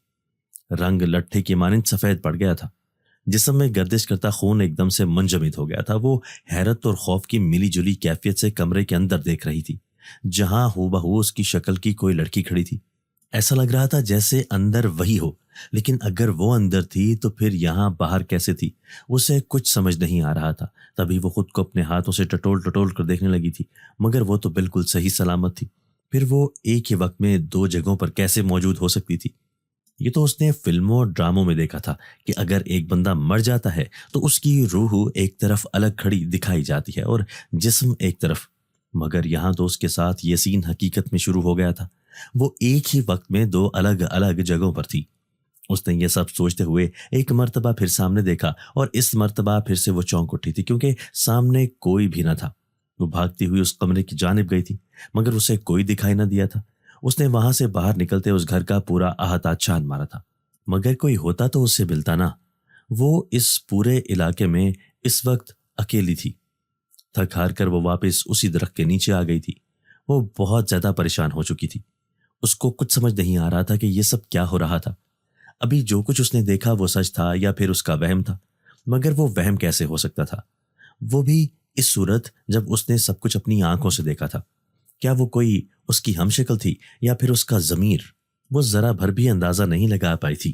رنگ لٹھے کی مانند سفید پڑ گیا تھا۔ جسم میں گردش کرتا خون ایک دم سے منجمد ہو گیا تھا۔ وہ حیرت اور خوف کی ملی جلی کیفیت سے کمرے کے اندر دیکھ رہی تھی، جہاں ہو بہو اس کی شکل کی کوئی لڑکی کھڑی تھی۔ ایسا لگ رہا تھا جیسے اندر وہی ہو، لیکن اگر وہ اندر تھی تو پھر یہاں باہر کیسے تھی؟ اسے کچھ سمجھ نہیں آ رہا تھا۔ تبھی وہ خود کو اپنے ہاتھوں سے ٹٹول ٹٹول کر دیکھنے لگی تھی، مگر وہ تو بالکل صحیح سلامت تھی۔ پھر وہ ایک ہی وقت میں دو جگہوں پر کیسے موجود ہو سکتی تھی؟ یہ تو اس نے فلموں اور ڈراموں میں دیکھا تھا کہ اگر ایک بندہ مر جاتا ہے تو اس کی روح ایک طرف الگ کھڑی دکھائی جاتی ہے اور جسم ایک طرف، مگر یہاں تو اس کے ساتھ یہ سین حقیقت میں شروع ہو گیا تھا۔ وہ ایک ہی وقت میں دو الگ الگ جگہوں پر تھی۔ اس نے یہ سب سوچتے ہوئے ایک مرتبہ پھر سامنے دیکھا، اور اس مرتبہ پھر سے وہ چونک اٹھی تھی کیونکہ سامنے کوئی بھی نہ تھا۔ وہ بھاگتی ہوئی اس کمرے کی جانب گئی تھی، مگر اسے کوئی دکھائی نہ دیا تھا۔ اس نے وہاں سے باہر نکلتے اس گھر کا پورا احاطہ چھان مارا تھا، مگر کوئی ہوتا تو اس سے ملتا نہ۔ وہ اس پورے علاقے میں اس وقت اکیلی تھی۔ تھک ہار کر وہ واپس اسی درخت کے نیچے آ گئی تھی۔ وہ بہت زیادہ پریشان ہو چکی تھی۔ اس کو کچھ سمجھ نہیں آ رہا تھا کہ یہ سب کیا ہو رہا تھا۔ ابھی جو کچھ اس نے دیکھا وہ سچ تھا یا پھر اس کا وہم تھا، مگر وہ وہم کیسے ہو سکتا تھا؟ وہ بھی اس صورت جب اس نے سب کچھ اپنی آنکھوں سے دیکھا تھا۔ کیا وہ کوئی اس کی ہم شکل تھی یا پھر اس کا ضمیر؟ وہ ذرا بھر بھی اندازہ نہیں لگا پائی تھی۔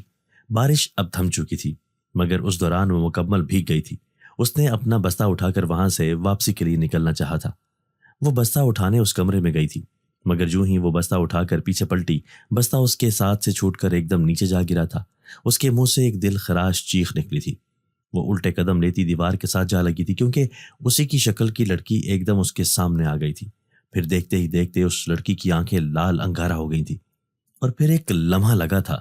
بارش اب تھم چکی تھی، مگر اس دوران وہ مکمل بھیگ گئی تھی۔ اس نے اپنا بستہ اٹھا کر وہاں سے واپسی کے لیے نکلنا چاہا تھا۔ وہ بستہ اٹھانے اس کمرے میں گئی تھی، مگر جو ہی وہ بستہ اٹھا کر پیچھے پلٹی، بستہ اس کے ساتھ سے چھوٹ کر ایک دم نیچے جا گرا تھا۔ اس کے منہ سے ایک دل خراش چیخ نکلی تھی۔ وہ الٹے قدم لیتی دیوار کے ساتھ جا لگی تھی کیونکہ اسی کی شکل کی لڑکی ایک دم اس کے سامنے آ گئی تھی۔ پھر دیکھتے ہی دیکھتے اس لڑکی کی آنکھیں لال انگارہ ہو گئی تھی، اور پھر ایک لمحہ لگا تھا،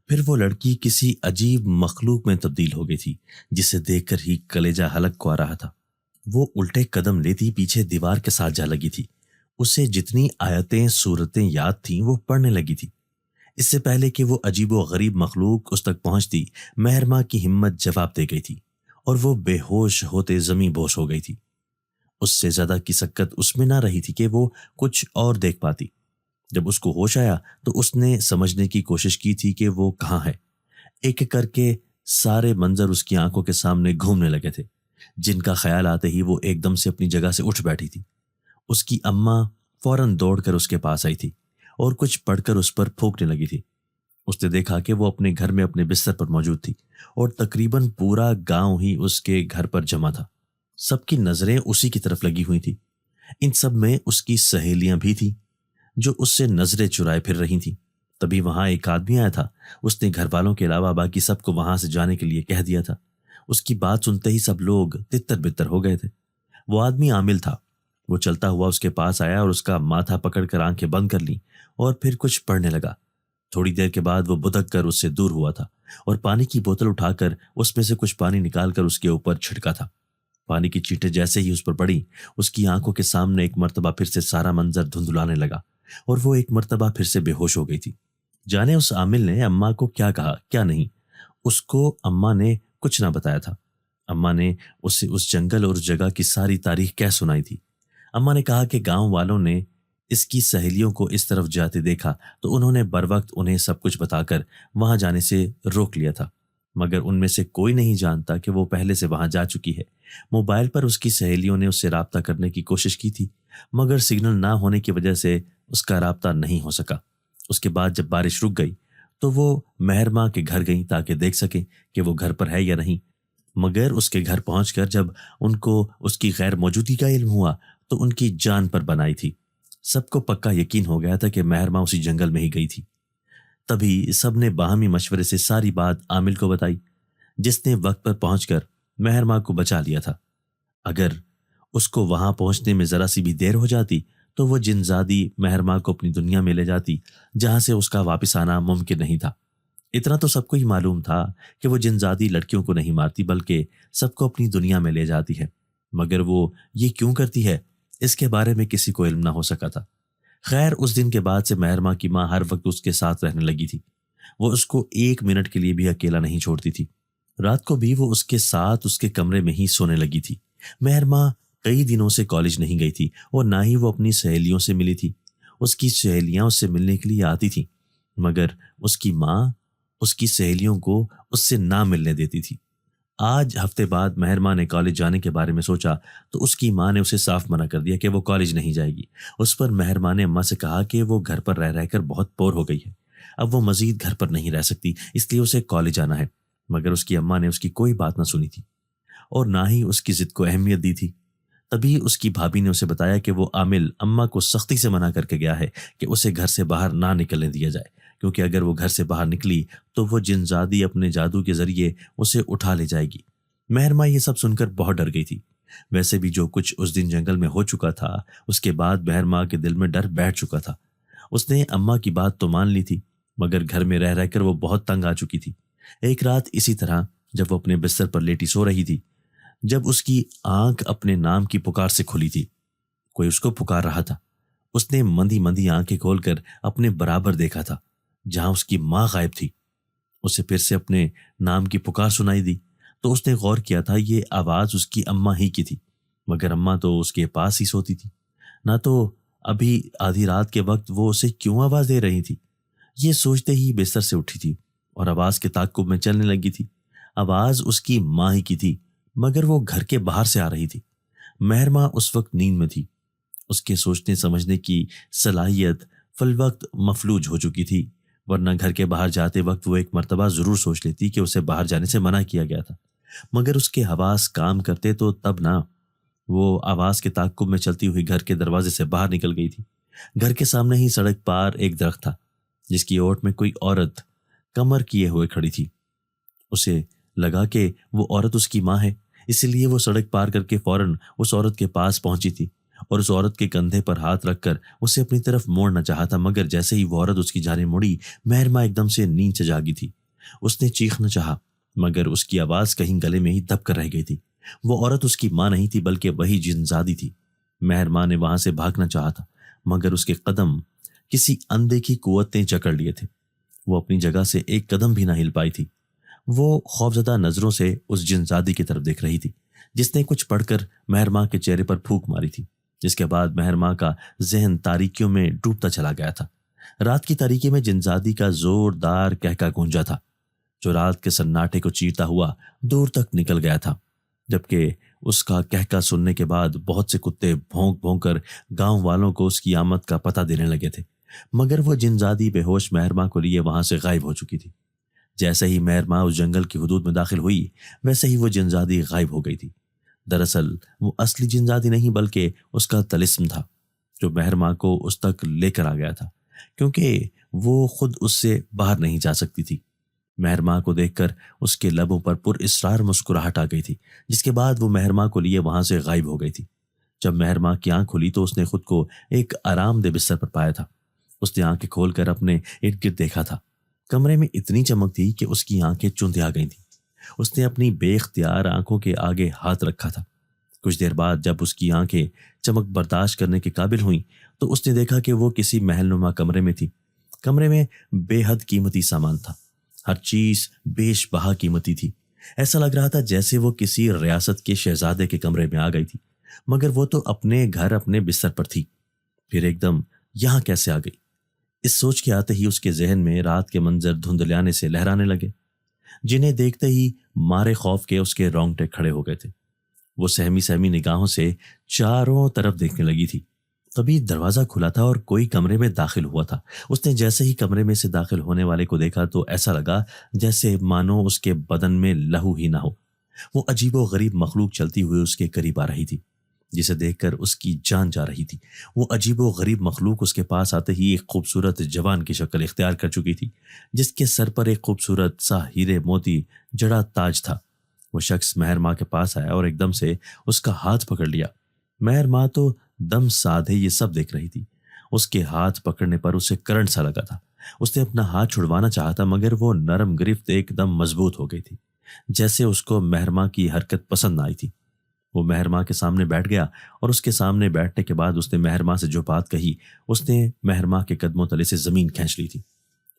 پھر وہ لڑکی کسی عجیب مخلوق میں تبدیل ہو گئی تھی جسے دیکھ کر ہی کلیجہ حلق کو آ رہا تھا۔ وہ الٹے قدم لیتی پیچھے دیوار کے ساتھ جا لگی تھی۔ اسے جتنی آیتیں صورتیں یاد تھیں وہ پڑھنے لگی تھی۔ اس سے پہلے کہ وہ عجیب و غریب مخلوق اس تک پہنچتی، مہرماں کی ہمت جواب دے گئی تھی اور وہ بے ہوش ہوتے زمیں بوس ہو گئی تھی۔ اس سے زیادہ کی سکت اس میں نہ رہی تھی کہ وہ کچھ اور دیکھ پاتی۔ جب اس کو ہوش آیا تو اس نے سمجھنے کی کوشش کی تھی کہ وہ کہاں ہے۔ ایک کر کے سارے منظر اس کی آنکھوں کے سامنے گھومنے لگے تھے، جن کا خیال آتے ہی وہ ایک دم سے اپنی جگہ سے اٹھ بیٹھی تھی۔ اس کی اماں فوراً دوڑ کر اس کے پاس آئی تھی اور کچھ پڑھ کر اس پر پھونکنے لگی تھی۔ اس نے دیکھا کہ وہ اپنے گھر میں اپنے بستر پر موجود تھی اور تقریباً پورا گاؤں ہی اس کے گھر پر جمع تھا۔ سب کی نظریں اسی کی طرف لگی ہوئی تھی۔ ان سب میں اس کی سہیلیاں بھی تھیں جو اس سے نظریں چرائے پھر رہی تھیں۔ تبھی وہاں ایک آدمی آیا تھا۔ اس نے گھر والوں کے علاوہ باقی سب کو وہاں سے جانے کے لیے کہہ دیا تھا۔ اس کی بات سنتے ہی سب لوگ تتر بتر ہو گئے تھے۔ وہ آدمی عامل تھا۔ وہ چلتا ہوا اس کے پاس آیا اور اس کا ماتھا پکڑ کر آنکھیں بند کر لیں اور پھر کچھ پڑھنے لگا۔ تھوڑی دیر کے بعد وہ بدک کر اس سے دور ہوا تھا اور پانی کی بوتل اٹھا کر اس میں سے کچھ پانی نکال کر اس کے اوپر چھڑکا تھا۔ پانی کی چیٹیں جیسے ہی اس پر پڑی، اس کی آنکھوں کے سامنے ایک مرتبہ پھر سے سارا منظر دھندلانے لگا اور وہ ایک مرتبہ پھر سے بے ہوش ہو گئی تھی۔ جانے اس عامل نے اماں کو کیا کہا کیا نہیں، اس کو اماں نے کچھ نہ بتایا تھا۔ اماں نے اسے اس جنگل اور اس جگہ کی ساری تاریخ کہہ سنائی تھی۔ اماں نے کہا کہ گاؤں والوں نے اس کی سہیلیوں کو اس طرف جاتے دیکھا تو انہوں نے بر وقت انہیں سب کچھ بتا کر وہاں جانے سے روک لیا تھا، مگر ان میں سے کوئی نہیں جانتا کہ وہ پہلے سے وہاں جا چکی ہے۔ موبائل پر اس کی سہیلیوں نے اس سے رابطہ کرنے کی کوشش کی تھی، مگر سگنل نہ ہونے کی وجہ سے اس کا رابطہ نہیں ہو سکا۔ اس کے بعد جب بارش رک گئی تو وہ مہرماں کے گھر گئیں تاکہ دیکھ سکیں کہ وہ گھر پر ہے یا نہیں، مگر اس کے گھر پہنچ کر جب ان کو اس کی غیر موجودگی کا علم ہوا تو ان کی جان پر بنائی تھی۔ سب کو پکا یقین ہو گیا تھا کہ مہرماں اسی جنگل میں ہی گئی تھی۔ تبھی سب نے باہمی مشورے سے ساری بات عامل کو بتائی، جس نے وقت پر پہنچ کر مہرماں کو بچا لیا تھا۔ اگر اس کو وہاں پہنچنے میں ذرا سی بھی دیر ہو جاتی تو وہ جنزادی مہرماں کو اپنی دنیا میں لے جاتی جہاں سے اس کا واپس آنا ممکن نہیں تھا۔ اتنا تو سب کو ہی معلوم تھا کہ وہ جنزادی لڑکیوں کو نہیں مارتی بلکہ سب کو اپنی دنیا میں لے جاتی ہے، مگر وہ یہ کیوں کرتی ہے اس کے بارے میں کسی کو علم نہ ہو سکا تھا۔ خیر، اس دن کے بعد سے مہرماں کی ماں ہر وقت اس کے ساتھ رہنے لگی تھی۔ وہ اس کو ایک منٹ کے لیے بھی اکیلا نہیں چھوڑتی تھی۔ رات کو بھی وہ اس کے ساتھ اس کے کمرے میں ہی سونے لگی تھی۔ مہرماں کئی دنوں سے کالج نہیں گئی تھی اور نہ ہی وہ اپنی سہیلیوں سے ملی تھی۔ اس کی سہیلیاں اس سے ملنے کے لیے آتی تھیں، مگر اس کی ماں اس کی سہیلیوں کو اس سے نہ ملنے دیتی تھی۔ آج ہفتے بعد مہرماں نے کالج جانے کے بارے میں سوچا تو اس کی ماں نے اسے صاف منع کر دیا کہ وہ کالج نہیں جائے گی۔ اس پر مہرماں نے اماں سے کہا کہ وہ گھر پر رہ کر بہت بور ہو گئی ہے، اب وہ مزید گھر پر نہیں رہ سکتی، اس لیے اسے کالج جانا ہے۔ مگر اس کی اماں نے اس کی کوئی بات نہ سنی تھی اور نہ ہی اس کی ضد کو اہمیت دی تھی۔ تبھی اس کی بھابھی نے اسے بتایا کہ وہ عامل اماں کو سختی سے منع کر کے گیا ہے کہ اسے گھر سے باہر نہ نکلنے دیا جائے، کیونکہ اگر وہ گھر سے باہر نکلی تو وہ جنزادی اپنے جادو کے ذریعے اسے اٹھا لے جائے گی۔ مہر ماں یہ سب سن کر بہت ڈر گئی تھی۔ ویسے بھی جو کچھ اس دن جنگل میں ہو چکا تھا، اس کے بعد مہر ماں کے دل میں ڈر بیٹھ چکا تھا۔ اس نے اماں کی بات تو مان لی تھی، مگر گھر میں رہ کر وہ بہت تنگ آ چکی تھی۔ ایک رات اسی طرح جب وہ اپنے بستر پر لیٹی سو رہی تھی، جب اس کی آنکھ اپنے نام کی پکار سے کھلی تھی، کوئی اس کو پکار رہا تھا۔ اس نے مندی مندی آنکھیں کھول کر اپنے برابر دیکھا تھا، جہاں اس کی ماں غائب تھی۔ اسے پھر سے اپنے نام کی پکار سنائی دی تو اس نے غور کیا تھا یہ آواز اس کی اماں ہی کی تھی، مگر اماں تو اس کے پاس ہی سوتی تھی، نہ تو ابھی آدھی رات کے وقت وہ اسے کیوں آواز دے رہی تھی۔ یہ سوچتے ہی بستر سے اٹھی تھی اور آواز کے تعاقب میں چلنے لگی تھی۔ آواز اس کی ماں ہی کی تھی، مگر وہ گھر کے باہر سے آ رہی تھی۔ مہر ماں اس وقت نیند میں تھی، اس کے سوچنے سمجھنے کی صلاحیت فی الوقت مفلوج ہو چکی تھی، ورنہ گھر کے باہر جاتے وقت وہ ایک مرتبہ ضرور سوچ لیتی کہ اسے باہر جانے سے منع کیا گیا تھا، مگر اس کے حواس کام کرتے تو تب نہ۔ وہ آواز کے تعاقب میں چلتی ہوئی گھر کے دروازے سے باہر نکل گئی تھی۔ گھر کے سامنے ہی سڑک پار ایک درخت تھا، جس کی اوٹ میں کوئی عورت کمر کیے ہوئے کھڑی تھی۔ اسے لگا کہ وہ عورت اس کی ماں ہے، اسی لیے وہ سڑک پار کر کے فوراً اس عورت کے پاس پہنچی تھی اور اس عورت کے کندھے پر ہاتھ رکھ کر اسے اپنی طرف موڑنا چاہا تھا، مگر جیسے ہی وہ عورت اس کی جانب مڑی، مہر ماں ایک دم سے نیند سے جاگی تھی۔ اس نے چیخنا چاہا، مگر اس کی آواز کہیں گلے میں ہی دب کر رہ گئی تھی۔ وہ عورت اس کی ماں نہیں تھی بلکہ وہی جنزادی تھی۔ مہر ماں نے وہاں سے بھاگنا چاہا تھا، مگر اس کے قدم کسی اندیکھی قوت نے جکڑ لیے تھے۔ وہ اپنی جگہ سے ایک قدم بھی نہ ہل پائی تھی۔ وہ خوفزدہ نظروں سے اس جنزادی کی طرف دیکھ رہی تھی، جس نے کچھ پڑھ کر مہر ماں کے چہرے پر پھونک ماری تھی، جس کے بعد مہر ماں کا ذہن تاریکیوں میں ڈوبتا چلا گیا تھا۔ رات کی تاریکی میں جنزادی کا زوردار کہکا گونجا تھا، جو رات کے سناٹے کو چیرتا ہوا دور تک نکل گیا تھا، جبکہ اس کا کہکا سننے کے بعد بہت سے کتے بھونک بھونک کر گاؤں والوں کو اس کی آمد کا پتہ دینے لگے تھے، مگر وہ جنزادی بے ہوش مہر ماں کو لیے وہاں سے غائب ہو چکی تھی۔ جیسے ہی مہر ماں اس جنگل کی حدود میں داخل ہوئی، ویسے ہی وہ جنزادی غائب ہو گئی تھی۔ دراصل وہ اصلی جنزادی نہیں بلکہ اس کا طلسم تھا، جو مہر ماں کو اس تک لے کر آ گیا تھا، کیونکہ وہ خود اس سے باہر نہیں جا سکتی تھی۔ مہر ماں کو دیکھ کر اس کے لبوں پر پر اسرار مسکراہٹ آ گئی تھی، جس کے بعد وہ مہر ماں کو لیے وہاں سے غائب ہو گئی تھی۔ جب مہر ماں کی آنکھ کھلی تو اس نے خود کو ایک آرام دہ بستر پر پایا تھا۔ اس نے آنکھیں کھول کر اپنے ارد گرد دیکھا تھا۔ کمرے میں اتنی چمک تھی کہ اس کی آنکھیں چوندھے آ گئی تھیں۔ اس نے اپنی بے اختیار آنکھوں کے آگے ہاتھ رکھا تھا۔ کچھ دیر بعد جب اس کی آنکھیں چمک برداشت کرنے کے قابل ہوئیں تو اس نے دیکھا کہ وہ کسی محل نما کمرے میں تھی۔ کمرے میں بے حد قیمتی سامان تھا، ہر چیز بیش بہا قیمتی تھی۔ ایسا لگ رہا تھا جیسے وہ کسی ریاست کے شہزادے کے کمرے میں آ گئی تھی، مگر وہ تو اپنے گھر اپنے بستر پر تھی، پھر ایک دم یہاں کیسے آ گئی؟ اس سوچ کے آتے ہی اس کے ذہن میں رات کے منظر دھندلیانے سے لہرانے لگے، جنہیں دیکھتے ہی مارے خوف کے اس کے رونگٹے کھڑے ہو گئے تھے۔ وہ سہمی سہمی نگاہوں سے چاروں طرف دیکھنے لگی تھی۔ تبھی دروازہ کھلا تھا اور کوئی کمرے میں داخل ہوا تھا۔ اس نے جیسے ہی کمرے میں سے داخل ہونے والے کو دیکھا تو ایسا لگا جیسے مانو اس کے بدن میں لہو ہی نہ ہو۔ وہ عجیب و غریب مخلوق چلتی ہوئی اس کے قریب آ رہی تھی، جسے دیکھ کر اس کی جان جا رہی تھی۔ وہ عجیب و غریب مخلوق اس کے پاس آتے ہی ایک خوبصورت جوان کی شکل اختیار کر چکی تھی، جس کے سر پر ایک خوبصورت سا ہیرے موتی جڑا تاج تھا۔ وہ شخص مہر ماں کے پاس آیا اور ایک دم سے اس کا ہاتھ پکڑ لیا۔ مہر ماں تو دم سادھے یہ سب دیکھ رہی تھی۔ اس کے ہاتھ پکڑنے پر اسے کرنٹ سا لگا تھا۔ اس نے اپنا ہاتھ چھڑوانا چاہا تھا، مگر وہ نرم گرفت ایک دم مضبوط ہو گئی تھی، جیسے اس کو مہر ماں کی حرکت پسند نہ آئی تھی۔ وہ مہر ماں کے سامنے بیٹھ گیا اور اس کے سامنے بیٹھنے کے بعد اس نے مہر ماں سے جو بات کہی، اس نے مہر ماں کے قدموں تلے سے زمین کھینچ لی تھی۔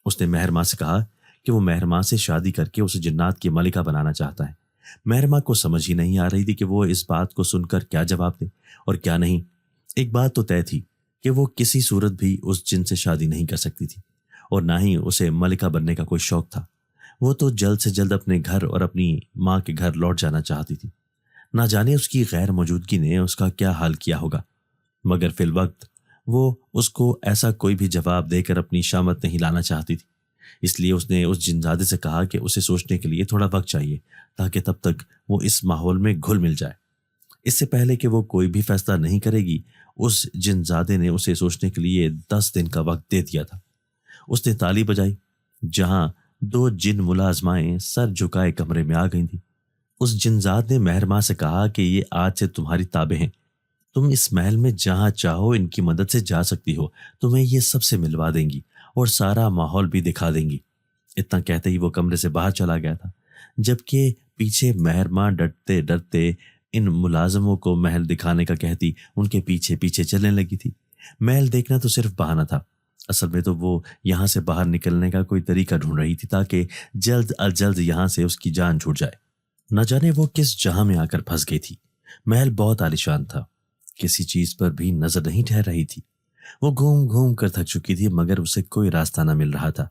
اس نے مہر ماں سے کہا کہ وہ مہر ماں سے شادی کر کے اسے جنات کی ملکہ بنانا چاہتا ہے۔ مہر ماں کو سمجھ ہی نہیں آ رہی تھی کہ وہ اس بات کو سن کر کیا جواب دے اور کیا نہیں۔ ایک بات تو طے تھی کہ وہ کسی صورت بھی اس جن سے شادی نہیں کر سکتی تھی، اور نہ ہی اسے ملکہ بننے کا کوئی شوق تھا۔ وہ تو جلد سے جلد اپنے گھر اور اپنی ماں کے گھر لوٹ جانا چاہتی تھی۔ نہ جانے اس کی غیر موجودگی نے اس کا کیا حال کیا ہوگا، مگر فی الوقت وہ اس کو ایسا کوئی بھی جواب دے کر اپنی شامت نہیں لانا چاہتی تھی۔ اس لیے اس نے اس جنزادے سے کہا کہ اسے سوچنے کے لیے تھوڑا وقت چاہیے، تاکہ تب تک وہ اس ماحول میں گھل مل جائے۔ اس سے پہلے کہ وہ کوئی بھی فیصلہ نہیں کرے گی، اس جنزادے نے اسے سوچنے کے لیے 10 دن کا وقت دے دیا تھا۔ اس نے تالی بجائی، جہاں 2 جن ملازمائیں سر جھکائے کمرے میں آ گئی تھیں۔ اس جنزاد نے مہر ماں سے کہا کہ یہ آج سے تمہاری تابع ہیں، تم اس محل میں جہاں چاہو ان کی مدد سے جا سکتی ہو، تمہیں یہ سب سے ملوا دیں گی اور سارا ماحول بھی دکھا دیں گی۔ اتنا کہتے ہی وہ کمرے سے باہر چلا گیا تھا، جبکہ پیچھے مہر ماں ڈرتے ڈرتے ان ملازموں کو محل دکھانے کا کہتی ان کے پیچھے پیچھے چلنے لگی تھی۔ محل دیکھنا تو صرف بہانہ تھا، اصل میں تو وہ یہاں سے باہر نکلنے کا کوئی طریقہ ڈھونڈ رہی تھی تاکہ جلد از جلد یہاں سے اس کی جان چھوٹ جائے۔ نہ جانے وہ کس جہاں میں آ کر پھنس گئی تھی۔ محل بہت عالیشان تھا، کسی چیز پر بھی نظر نہیں ٹھہر رہی تھی۔ وہ گھوم گھوم کر تھک چکی تھی مگر اسے کوئی راستہ نہ مل رہا تھا۔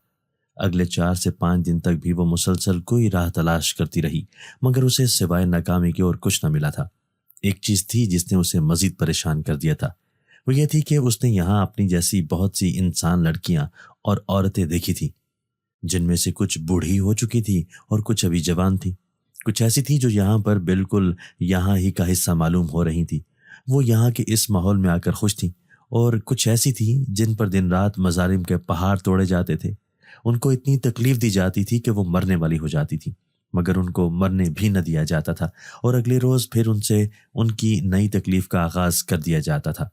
اگلے 4 سے 5 دن تک بھی وہ مسلسل کوئی راہ تلاش کرتی رہی مگر اسے سوائے ناکامی کے اور کچھ نہ ملا تھا۔ ایک چیز تھی جس نے اسے مزید پریشان کر دیا تھا، وہ یہ تھی کہ اس نے یہاں اپنی جیسی بہت سی انسان لڑکیاں اور عورتیں دیکھی تھی، جن میں سے کچھ بوڑھی ہو چکی تھی اور کچھ ابھی جوان تھی۔ کچھ ایسی تھی جو یہاں پر بالکل یہاں ہی کا حصہ معلوم ہو رہی تھی، وہ یہاں کے اس ماحول میں آ کر خوش تھیں، اور کچھ ایسی تھی جن پر دن رات مظالم کے پہاڑ توڑے جاتے تھے۔ ان کو اتنی تکلیف دی جاتی تھی کہ وہ مرنے والی ہو جاتی تھی، مگر ان کو مرنے بھی نہ دیا جاتا تھا، اور اگلے روز پھر ان سے ان کی نئی تکلیف کا آغاز کر دیا جاتا تھا۔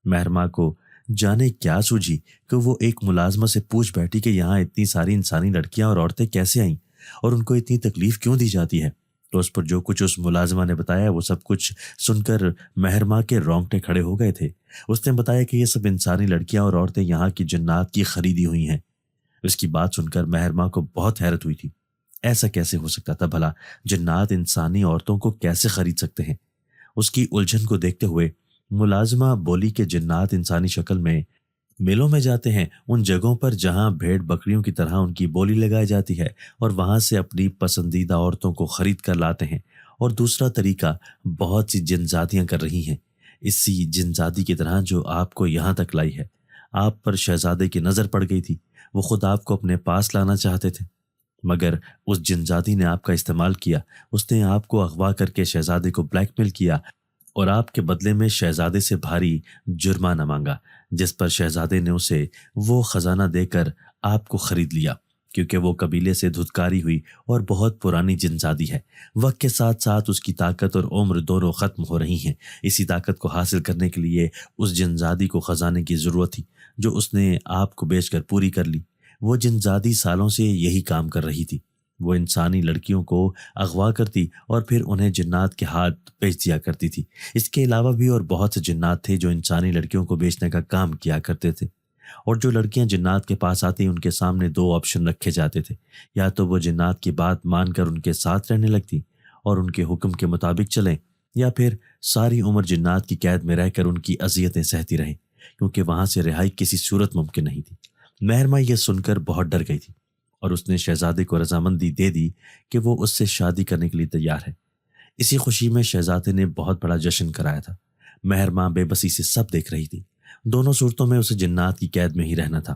مہر ماں کو جانے کیا سوجھی کہ وہ ایک ملازمہ سے پوچھ بیٹھی کہ یہاں اتنی ساری انسانی لڑکیاں اور عورتیں کیسے آئیں اور ان کو اتنی تکلیف کیوں دی جاتی ہے۔ تو اس پر جو کچھ اس ملازمہ نے بتایا وہ سب کچھ سن کر مہر ماں کے رونگٹے کھڑے ہو گئے تھے۔ اس نے بتایا کہ یہ سب انسانی لڑکیاں اور عورتیں یہاں کی جنات کی خریدی ہوئی ہیں۔ اس کی بات سن کر مہر ماں کو بہت حیرت ہوئی تھی، ایسا کیسے ہو سکتا تھا بھلا؟ جنات انسانی عورتوں کو کیسے خرید سکتے ہیں؟ اس کی الجھن کو دیکھتے ہوئے ملازمہ بولی کہ جنات انسانی شکل میں میلوں میں جاتے ہیں، ان جگہوں پر جہاں بھیڑ بکریوں کی طرح ان کی بولی لگائی جاتی ہے، اور وہاں سے اپنی پسندیدہ عورتوں کو خرید کر لاتے ہیں۔ اور دوسرا طریقہ بہت سی جنزادیاں کر رہی ہیں، اسی جنزادی کی طرح جو آپ کو یہاں تک لائی ہے۔ آپ پر شہزادے کی نظر پڑ گئی تھی، وہ خود آپ کو اپنے پاس لانا چاہتے تھے، مگر اس جنزادی نے آپ کا استعمال کیا۔ اس نے آپ کو اغوا کر کے شہزادے کو بلیک میل کیا اور آپ کے بدلے میں شہزادے سے بھاری جرمانہ مانگا، جس پر شہزادے نے اسے وہ خزانہ دے کر آپ کو خرید لیا، کیونکہ وہ قبیلے سے دھتکاری ہوئی اور بہت پرانی جنزادی ہے۔ وقت کے ساتھ ساتھ اس کی طاقت اور عمر دونوں ختم ہو رہی ہیں۔ اسی طاقت کو حاصل کرنے کے لیے اس جنزادی کو خزانے کی ضرورت تھی، جو اس نے آپ کو بیچ کر پوری کر لی۔ وہ جنزادی سالوں سے یہی کام کر رہی تھی، وہ انسانی لڑکیوں کو اغوا کرتی اور پھر انہیں جنات کے ہاتھ بیچ دیا کرتی تھی۔ اس کے علاوہ بھی اور بہت سے جنات تھے جو انسانی لڑکیوں کو بیچنے کا کام کیا کرتے تھے، اور جو لڑکیاں جنات کے پاس آتی ان کے سامنے 2 آپشن رکھے جاتے تھے، یا تو وہ جنات کی بات مان کر ان کے ساتھ رہنے لگتی اور ان کے حکم کے مطابق چلیں، یا پھر ساری عمر جنات کی قید میں رہ کر ان کی اذیتیں سہتی رہیں، کیونکہ وہاں سے رہائی کسی صورت ممکن نہیں تھی۔ مہر ماں یہ سن کر بہت ڈر گئی تھی، اور اس نے شہزادے کو رضامندی دے دی کہ وہ اس سے شادی کرنے کے لیے تیار ہے۔ اسی خوشی میں شہزادے نے بہت بڑا جشن کرایا تھا۔ مہر ماں بے بسی سے سب دیکھ رہی تھی، دونوں صورتوں میں اسے جنات کی قید میں ہی رہنا تھا،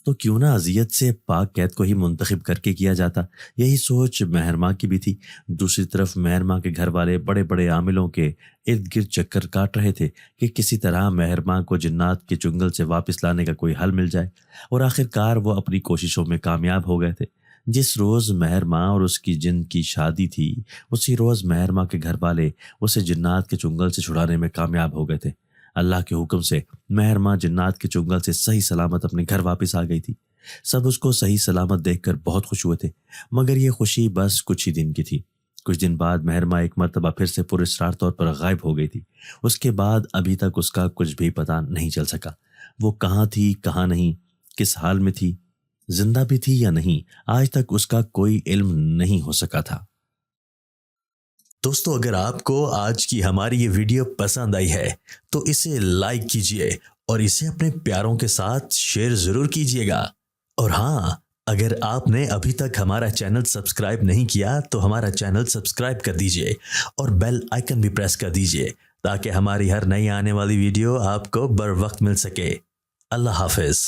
تو کیوں نہ اذیت سے پاک قید کو ہی منتخب کر کے کیا جاتا۔ یہی سوچ مہر ماں کی بھی تھی۔ دوسری طرف مہر ماں کے گھر والے بڑے بڑے عاملوں کے ارد گرد چکر کاٹ رہے تھے کہ کسی طرح مہر ماں کو جنات کے چنگل سے واپس لانے کا کوئی حل مل جائے، اور آخر کار وہ اپنی کوششوں میں کامیاب ہو گئے تھے۔ جس روز مہر ماں اور اس کی جن کی شادی تھی، اسی روز مہر ماں کے گھر والے اسے جنات کے چنگل سے چھڑانے میں کامیاب ہو گئے تھے۔ اللہ کے حکم سے مہر ماں جنات کے چنگل سے صحیح سلامت اپنے گھر واپس آ گئی تھی۔ سب اس کو صحیح سلامت دیکھ کر بہت خوش ہوئے تھے، مگر یہ خوشی بس کچھ ہی دن کی تھی۔ کچھ دن بعد مہر ماں ایک مرتبہ پھر سے پراسرار طور پر غائب ہو گئی تھی۔ اس کے بعد ابھی تک اس کا کچھ بھی پتہ نہیں چل سکا، وہ کہاں تھی کہاں نہیں، کس حال میں تھی، زندہ بھی تھی یا نہیں، آج تک اس کا کوئی علم نہیں ہو سکا تھا۔ دوستو، اگر آپ کو آج کی ہماری یہ ویڈیو پسند آئی ہے تو اسے لائک کیجئے اور اسے اپنے پیاروں کے ساتھ شیئر ضرور کیجئے گا۔ اور ہاں، اگر آپ نے ابھی تک ہمارا چینل سبسکرائب نہیں کیا تو ہمارا چینل سبسکرائب کر دیجئے اور بیل آئیکن بھی پریس کر دیجئے تاکہ ہماری ہر نئی آنے والی ویڈیو آپ کو بر وقت مل سکے۔ اللہ حافظ۔